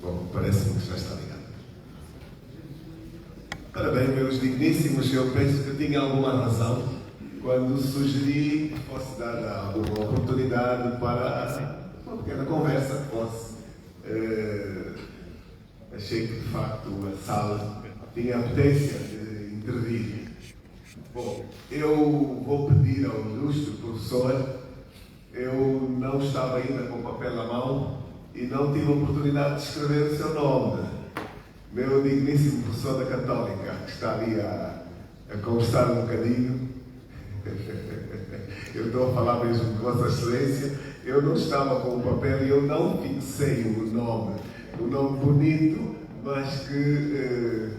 Bom, parece-me que já está ligado. Ora bem, meus digníssimos, eu penso que tinha alguma razão quando sugeri que fosse dada alguma oportunidade para uma pequena conversa que fosse. Achei que, de facto, a sala tinha a potência de intervir. Bom, eu vou pedir ao ilustre professor, eu não estava ainda com o papel na mão e não tive a oportunidade de escrever o seu nome. Meu digníssimo professor da Católica, que está ali a conversar um bocadinho, eu estou a falar mesmo de Vossa Excelência, eu não estava com o papel e eu não fixei o nome bonito, mas que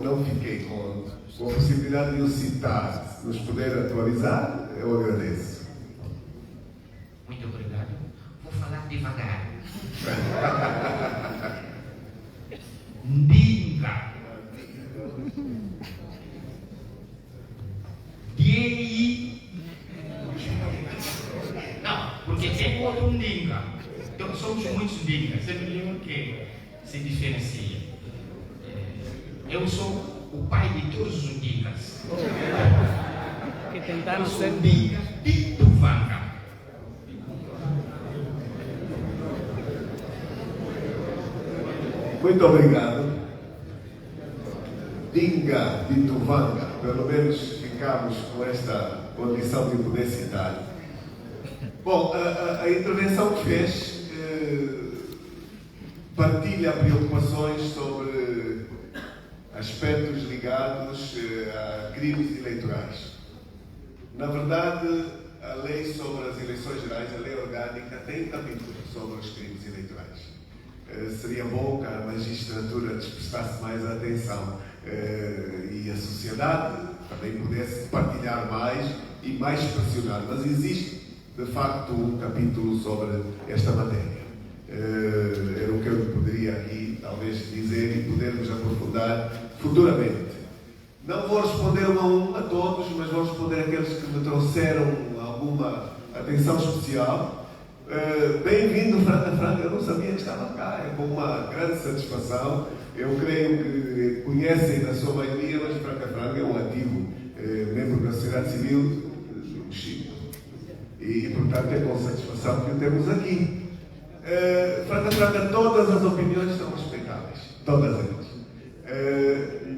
não fiquei com a possibilidade de o citar. Se nos puder atualizar, eu agradeço. Muito obrigado. Vou falar devagar. Ndinga. DI. Não, porque tem outro Ndinga. Então, somos muitos Ndingas. Você me lembra que se diferencia. Eu sou o pai de todos os Ndingas. Que tentaram eu sou ser Ndinga de Tuvanga. Muito obrigado. Dinga de Tuvanga, pelo menos ficamos com esta condição de poder citar. Bom, a intervenção que fez partilha preocupações sobre aspectos ligados a crimes eleitorais. Na verdade, a lei sobre as eleições gerais, a lei orgânica, tem um capítulo sobre os crimes eleitorais. Seria bom que a magistratura prestasse mais atenção e a sociedade também pudesse partilhar mais e mais pressionar. Mas existe, de facto, um capítulo sobre esta matéria. Era o que eu poderia aqui, talvez, dizer e podermos aprofundar futuramente. Não vou responder um a todos, mas vou responder àqueles que me trouxeram alguma atenção especial. Bem-vindo, Franca. Eu não sabia que estava cá. É com uma grande satisfação. Eu creio que conhecem na sua maioria, mas Franca é um ativo membro da sociedade civil do Chile. E, portanto, é com satisfação que o temos aqui. Franca, todas as opiniões são respeitáveis. Todas elas.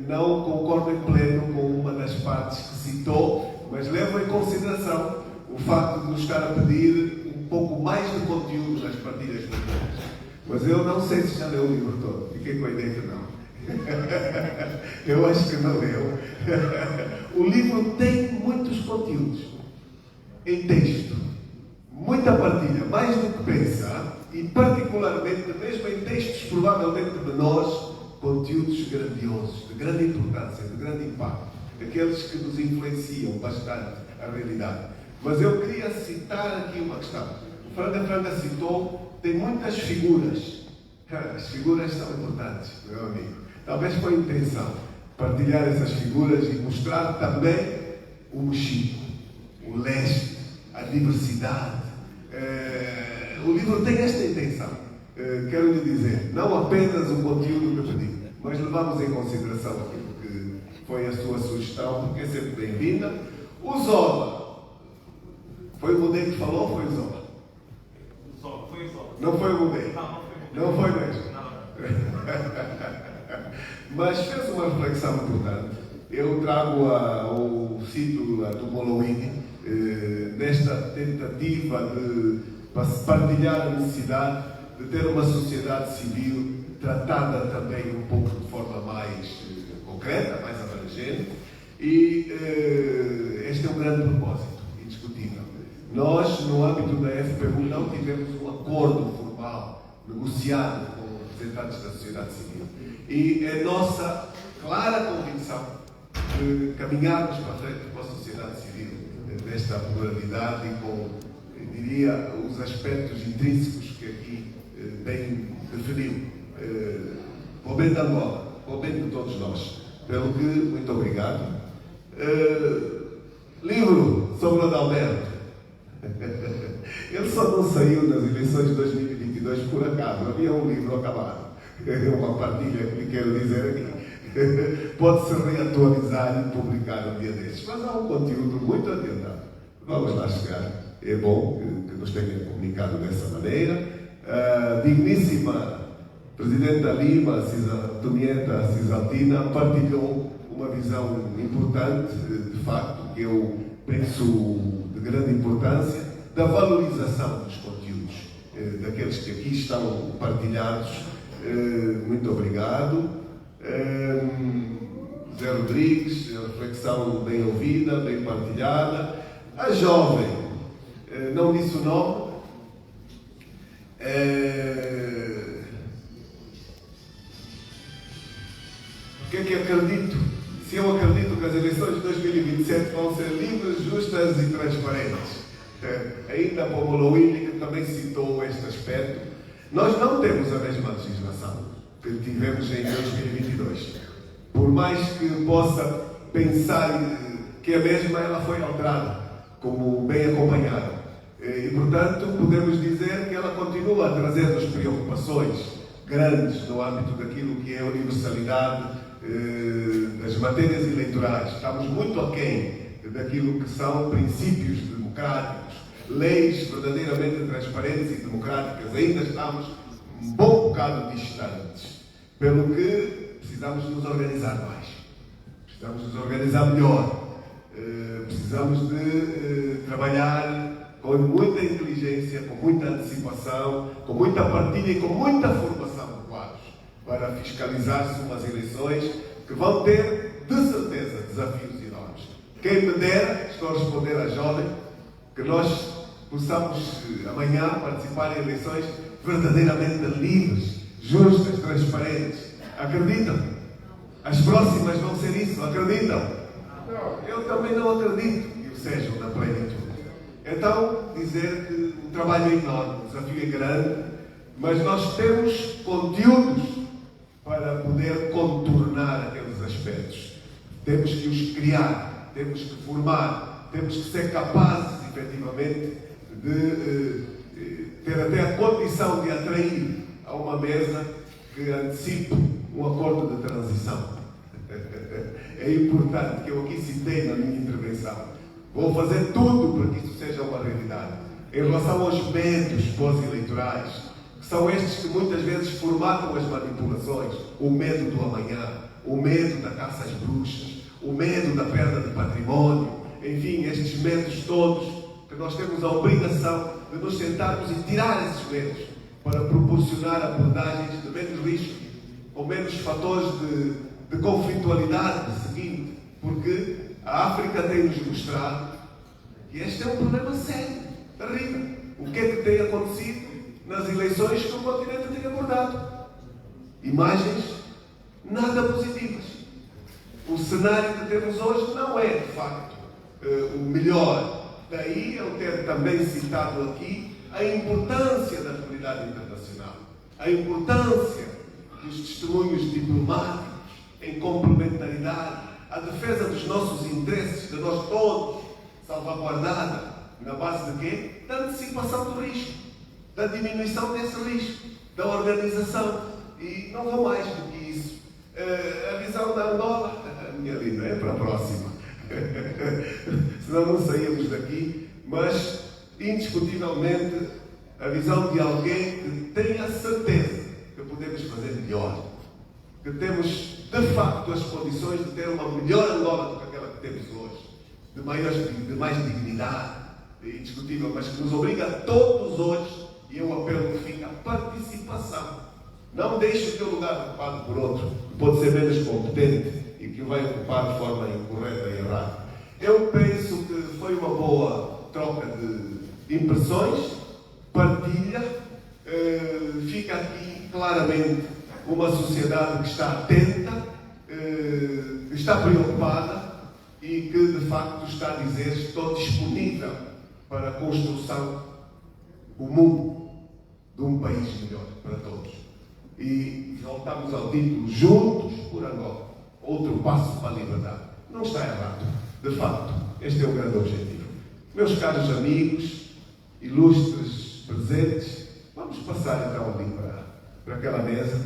Não concordo em pleno com uma das partes que citou, mas levo em consideração o facto de nos estar a pedir um pouco mais de conteúdo nas partilhas políticas. Mas eu não sei se já leu o livro todo. Fiquei com a ideia que não. Eu acho que não leu. O livro tem muitos conteúdos em texto. Muita partilha, mais do que pensa. e particularmente, mesmo em textos provavelmente menores, conteúdos grandiosos, de grande importância, de grande impacto, aqueles que nos influenciam bastante a realidade. Mas eu queria citar aqui uma questão. O Franga citou, tem muitas figuras. As figuras são importantes, meu amigo. Talvez foi a intenção partilhar essas figuras e mostrar também o Mochico, o leste, a diversidade. O livro tem esta intenção. Quero lhe dizer, não apenas o conteúdo que pedi, mas levamos em consideração aquilo que foi a sua sugestão, porque é sempre bem-vinda. O Zola, foi o Mudei que falou ou foi o Zola? Foi o Zola. Não foi o Mudei? Não foi mesmo? Mas fez uma reflexão importante. Eu trago o cito a Tomolowini nesta tentativa de partilhar a necessidade de ter uma sociedade civil tratada também um pouco de forma mais concreta, mais abrangente, e este é um grande propósito, indiscutível. Nós, no âmbito da FPU, não tivemos um acordo formal, negociado com representantes da sociedade civil. E é nossa clara convicção de caminharmos para frente com a sociedade civil, nesta pluralidade e com, eu diria, os aspectos intrínsecos que aqui bem definiu, para o bem da Angola, para o bem de todos nós. Pelo que, muito obrigado. Livro sobre o Adalberto. Ele só não saiu nas eleições de 2022 por acaso. Havia um livro acabado. Uma partilha que lhe quero dizer aqui. Pode-se reatualizar e publicar um dia desses. Mas há um conteúdo muito adiantado. Vamos lá chegar. É bom que nos tenha comunicado dessa maneira. A digníssima Presidente da Lima, Antonieta Cisaltina, partilhou uma visão importante, de facto, que eu penso de grande importância, da valorização dos conteúdos, daqueles que aqui estão partilhados. Muito obrigado. Zé Rodrigues, reflexão bem ouvida, bem partilhada. A jovem, não disse o nome, o que é que acredito? Se eu acredito que as eleições de 2027 vão ser livres, justas e transparentes. Ainda para o Molowini, que também citou este aspecto, nós não temos a mesma legislação que tivemos em 2022. Por mais que possa pensar que a mesma, ela foi alterada, como bem acompanhado. E, portanto, podemos dizer que ela continua a trazer-nos preocupações grandes no âmbito daquilo que é a universalidade das matérias eleitorais. Estamos muito aquém daquilo que são princípios democráticos, leis verdadeiramente transparentes e democráticas. Ainda estamos um bom bocado distantes, pelo que precisamos nos organizar mais, precisamos nos organizar melhor, precisamos de trabalhar com muita inteligência, com muita antecipação, com muita partilha e com muita formação de quadros, para fiscalizar-se umas eleições que vão ter, de certeza, desafios enormes. Quem me dera, estou a responder à jovem, que nós possamos amanhã participar em eleições verdadeiramente livres, justas, transparentes. Acreditam? As próximas vão ser isso, acreditam? Eu também não acredito que o sejam na plenitude. Então, dizer que o trabalho é enorme, o desafio é grande, mas nós temos conteúdos para poder contornar aqueles aspectos. Temos que os criar, temos que formar, temos que ser capazes, efetivamente, de ter até a condição de atrair a uma mesa que antecipe um acordo de transição. É importante, que eu aqui citei na minha intervenção. Vou fazer tudo para que isso seja uma realidade. Em relação aos medos pós-eleitorais, que são estes que muitas vezes formatam as manipulações, o medo do amanhã, o medo da caça às bruxas, o medo da perda de património, enfim, estes medos todos, que nós temos a obrigação de nos sentarmos e tirar esses medos para proporcionar abordagens de menos risco, com menos fatores de conflitualidade seguinte, porque a África tem-nos mostrado que este é um problema sério, terrível. O que é que tem acontecido nas eleições que o continente tem abordado. Imagens nada positivas. O cenário que temos hoje não é, de facto, o melhor. Daí eu ter também citado aqui a importância da comunidade internacional, a importância dos testemunhos diplomáticos em complementaridade, a defesa dos nossos interesses, de nós todos, salvaguardada na base de quê? Da antecipação do risco, da diminuição desse risco, da organização. E não vou mais do que isso. A visão da Angola, minha linda, é para a próxima. Senão não saímos daqui, mas indiscutivelmente a visão de alguém que tem a certeza que podemos fazer melhor, que temos de facto as condições de ter uma melhor Angola do que aquela que temos hoje, de mais dignidade, indiscutível, mas que nos obriga a todos hoje, e é um apelo que fica, a participação. Não deixe o teu lugar ocupado por outro, que pode ser menos competente e que vai ocupar de forma incorreta e errada. Eu penso que foi uma boa troca de impressões, partilha, fica aqui claramente uma sociedade que está atenta, que está preocupada e que de facto está a dizer: estou disponível para a construção do mundo, de um país melhor para todos. E voltamos ao título: Juntos por Angola, outro passo para a liberdade. Não está errado, de facto, este é o grande objetivo. Meus caros amigos, ilustres presentes, vamos passar então ali para aquela mesa,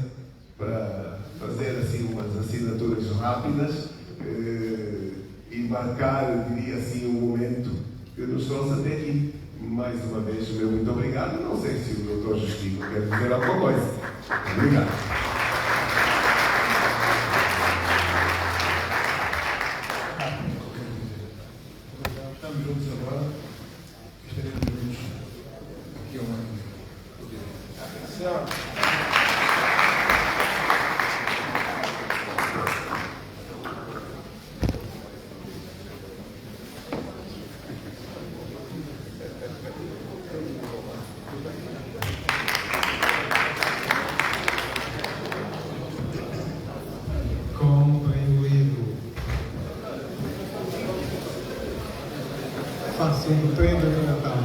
para fazer assim umas assinaturas rápidas e marcar, diria assim, um momento que nos trouxe até aqui. Mais uma vez, o meu muito obrigado. Não sei se o Dr. Justino quer dizer alguma coisa. Obrigado. Estamos juntos agora. Estaremos juntos aqui a um ano. Comprem o livro. Façam um prenda de Natal.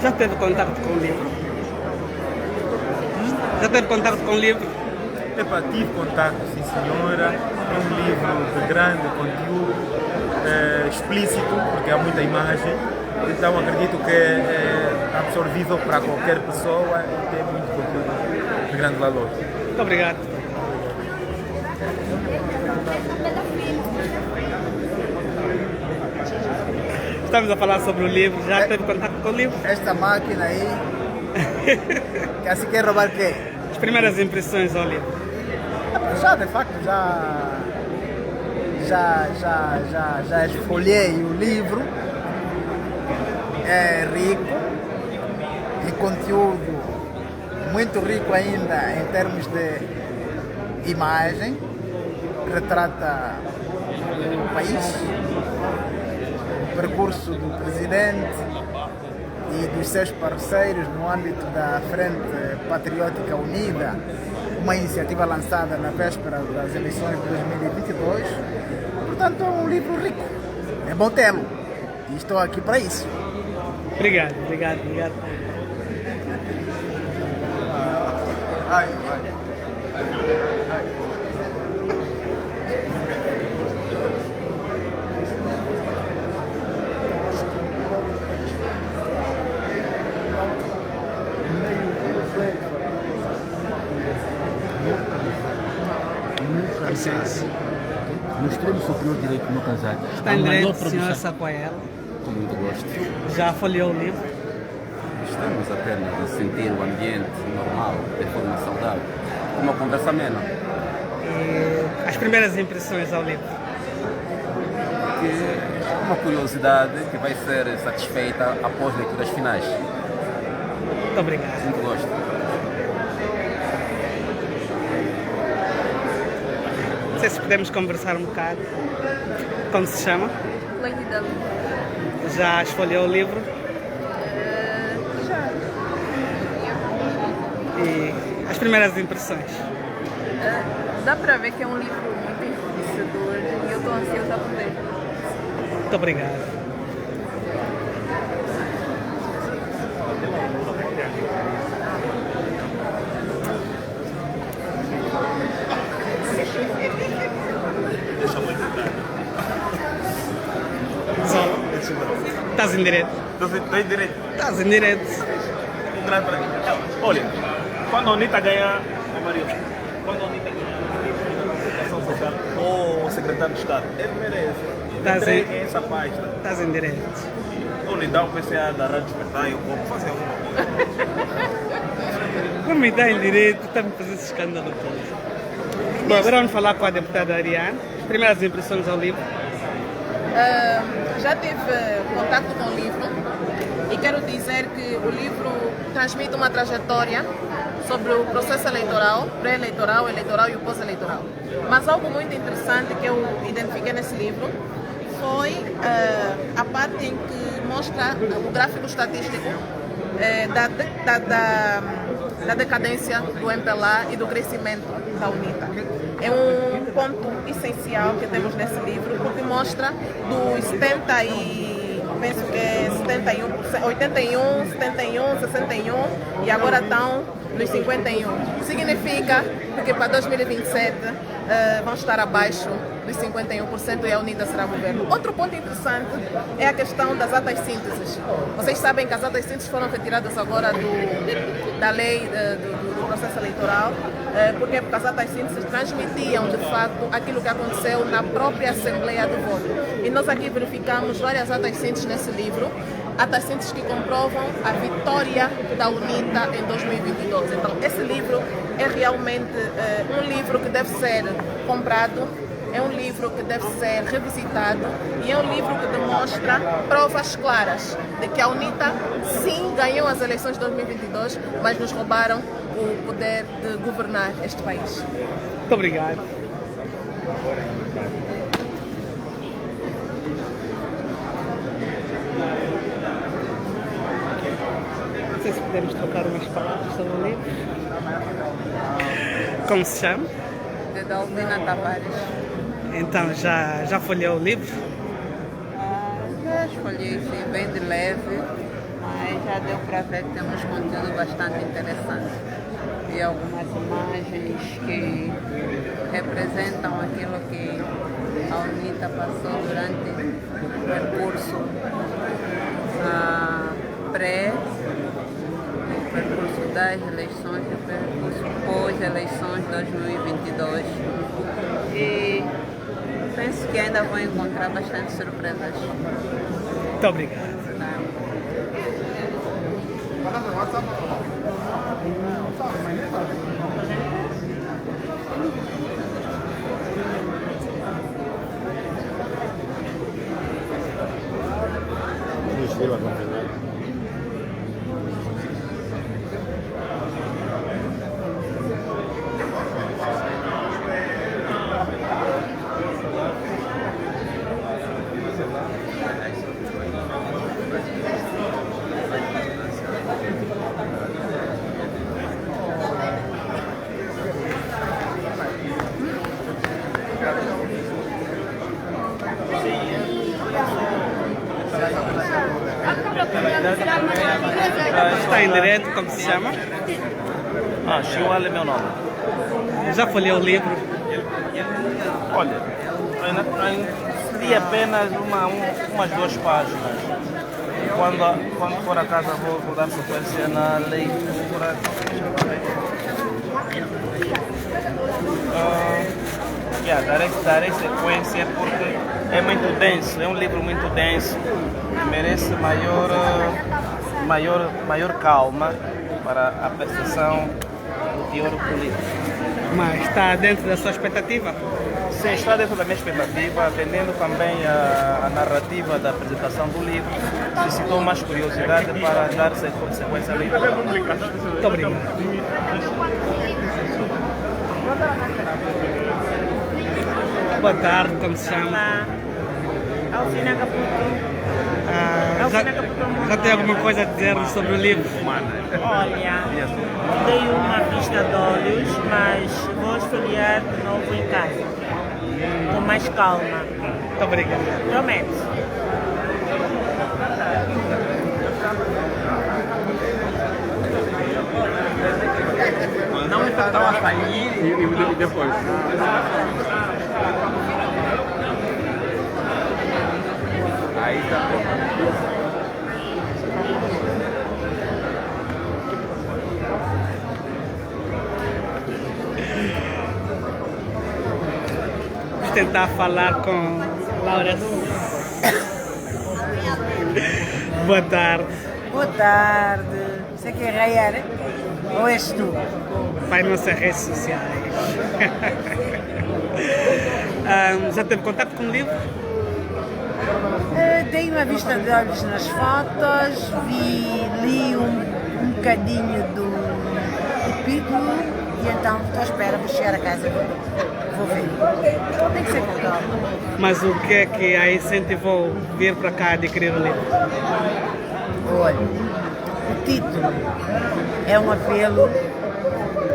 Já teve contato com o livro? Já teve contato com o livro? Epa, tive contato, sim senhora. É um livro de grande conteúdo, explícito, porque há muita imagem. Então acredito que é absorvível para qualquer pessoa e tem muito conteúdo de grande valor. Muito obrigado. Estamos a falar sobre o livro, já teve contato com o livro? Esta máquina aí, que assim quer roubar quê? As primeiras impressões ao livro? Já, de facto, já esfolhei o livro. É rico, em conteúdo muito rico ainda em termos de imagem, retrata o país, o percurso do presidente e dos seus parceiros no âmbito da Frente Patriótica Unida, uma iniciativa lançada na véspera das eleições de 2022. Portanto, é um livro rico, é bom tê-lo e estou aqui para isso. Obrigado. No extremo superior direito do meu casaco. Está em direito, senhora Sapoela. Com muito gosto. Já folheou o livro? Estamos apenas a sentir o ambiente normal, de forma saudável. Uma conversa amena. E as primeiras impressões ao livro? Que uma curiosidade que vai ser satisfeita após leituras finais. Muito obrigado. Muito gosto. Não sei se podemos conversar um bocado. Como se chama? Lady Dama. Já esfolhou o livro? Já. E as primeiras impressões? Dá para ver que é um livro muito enriquecedor e eu estou ansiosa por ler. Muito obrigado. Estás em direto? Estou em direito. Estás em direto. Olha, quando a Anitta ganhar, quando a Anitta ganhar a educação social ou o secretário de Estado, ele merece. Entrei em essa página. Estás em direto. Ou lhe dá um PCA da Rádio Despertar e eu vou fazer alguma coisa. Não me dá em direito, está-me a fazer esse escândalo todo. Bom, agora vamos falar com a deputada Ariane. As primeiras impressões ao livro. Já tive contato com o livro e quero dizer que o livro transmite uma trajetória sobre o processo eleitoral, pré-eleitoral, eleitoral e o pós-eleitoral. Mas algo muito interessante que eu identifiquei nesse livro foi a parte em que mostra o gráfico estatístico da decadência do MPLA e do crescimento da UNITA. É um ponto essencial que temos nesse livro, porque mostra dos 70 e penso que é 71%, 81, 71, 61 e agora estão nos 51. Significa que para 2027 vão estar abaixo dos 51% e a UNITA será governo. Outro ponto interessante é a questão das atas sínteses. Vocês sabem que as atas sínteses foram retiradas agora da lei do processo eleitoral, porque as atas sínteses transmitiam de facto aquilo que aconteceu na própria Assembleia do Voto. E nós aqui verificamos várias atas sínteses nesse livro, atas sínteses que comprovam a vitória da UNITA em 2022. Então, esse livro é realmente um livro que deve ser comprado, é um livro que deve ser revisitado e é um livro que demonstra provas claras de que a UNITA sim ganhou as eleições de 2022, mas nos roubaram o poder de governar este país. Muito obrigado. Não sei se podemos trocar umas palavras sobre o livro. Como se chama? De Dalvina Tavares. Então, já folheou o livro? Já escolhi, sim, bem de leve, mas já deu para ver que temos conteúdo bastante interessante. E algumas imagens que representam aquilo que a UNITA passou durante o percurso o percurso das eleições e o percurso pós-eleições 2022. E penso que ainda vou encontrar bastante surpresas. Muito obrigado. Está em direto, como se chama? Chihuahua é meu nome. Já folheou o livro? Olha, li apenas umas 2 páginas. Quando for a casa vou dar sequência na leitura. Darei sequência porque é muito denso, é um livro muito denso, merece maior calma para a percepção do teor político. Mas está dentro da sua expectativa? Sim, está dentro da minha expectativa, atendendo também a narrativa da apresentação do livro, suscitou mais curiosidade para dar sequência à leitura. Muito obrigado. Boa tarde, como se chama? Alcina Caputo. Já tem alguma coisa a dizer sobre o livro? Olha, dei uma vista de olhos, mas vou esfolhear de novo em casa, com mais calma. Muito obrigado. Prometo. Não me faltava a sair e depois. Aí tá. Vamos tentar falar com Laura. Boa tarde. Boa tarde. Você quer raiar? Ou és tu? Vai nas redes sociais. Já teve contato com o livro? Dei uma vista de olhos nas fotos, li um bocadinho do capítulo e então estou à espera, vou chegar a casa, vou ver. Tem que ser com calma. Mas o que é que a incentivou vir para cá adquirir o livro? Olha, o título é um apelo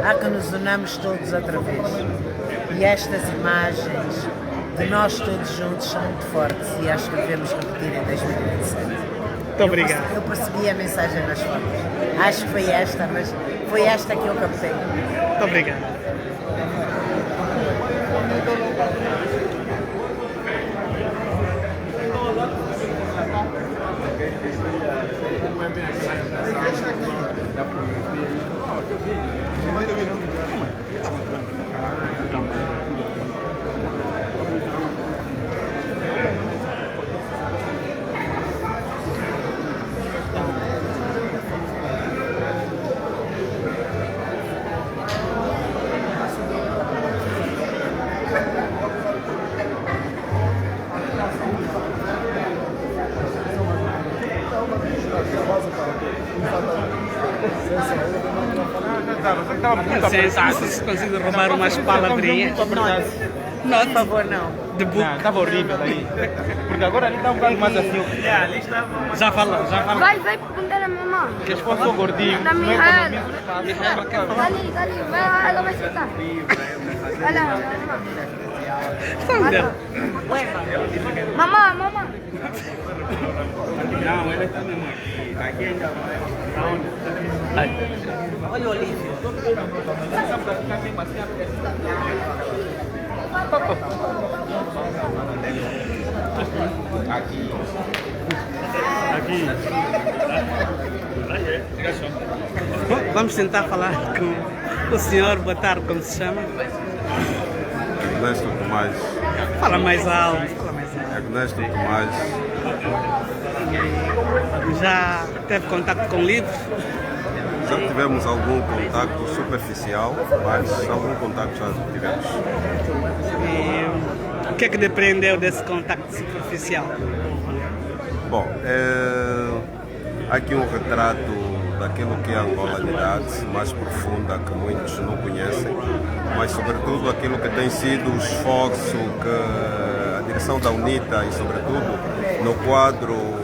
a que nos unamos todos outra vez. E estas imagens de nós todos juntos são muito fortes e acho que devemos repetir em 2027. Muito obrigado. Eu percebi a mensagem nas fotos. Acho que foi esta, mas foi esta que eu captei. Muito obrigado. Se consigo roubar umas palavrinhas. Não, por favor, não. De book. Não, estava horrível aí. Porque agora ali está um bocado mais assim. Já fala. Vai perguntar a minha mãe. Que eu sou gordinho. Da Mihaela. Dali, vai lá, vai sentar. Vai lá, mamãe. Mamãe. Não, ele está mesmo aqui. Aqui ainda vai. Olha o Olívio. Aqui. Vamos tentar falar com o senhor. Boa tarde, como se chama? Ernesto Tomás. Fala mais alto. Ernesto Tomás. Já teve contato com livros? Já tivemos algum contato superficial, mas algum contato já tivemos. E o que é que depreendeu desse contato superficial? Bom, há aqui um retrato daquilo que é a Angolaridade mais profunda, que muitos não conhecem, mas sobretudo aquilo que tem sido o esforço que a direção da UNITA e sobretudo no quadro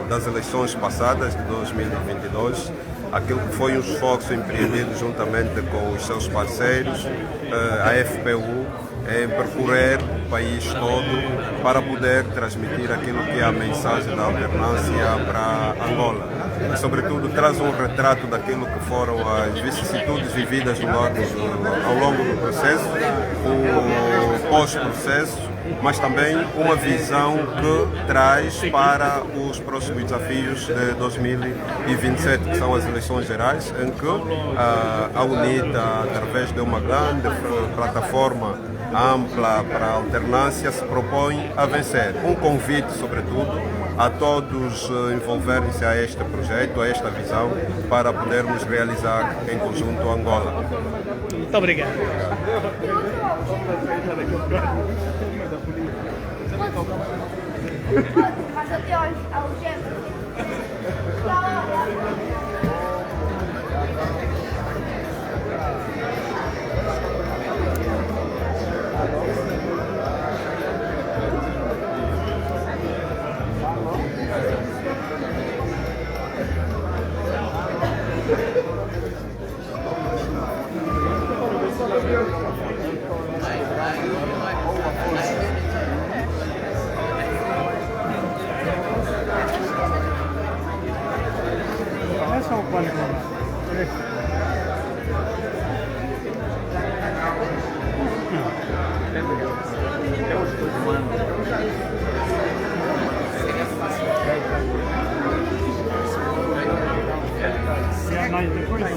das eleições passadas de 2022, aquilo que foi um esforço empreendido juntamente com os seus parceiros, a FPU, em percorrer o país todo para poder transmitir aquilo que é a mensagem da alternância para Angola. E, sobretudo, traz um retrato daquilo que foram as vicissitudes vividas ao longo do processo, o pós-processo, mas também uma visão que traz para os próximos desafios de 2027, que são as eleições gerais, em que a UNITA, através de uma grande plataforma ampla para a alternância, se propõe a vencer. Um convite, sobretudo, a todos envolverem-se a este projeto, a esta visão, para podermos realizar em conjunto Angola. Muito obrigado.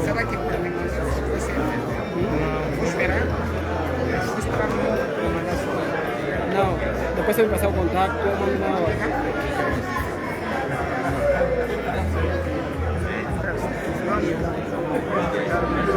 Será que vou esperar? Não, depois você vai passar o contato com uma na hora. Vamos.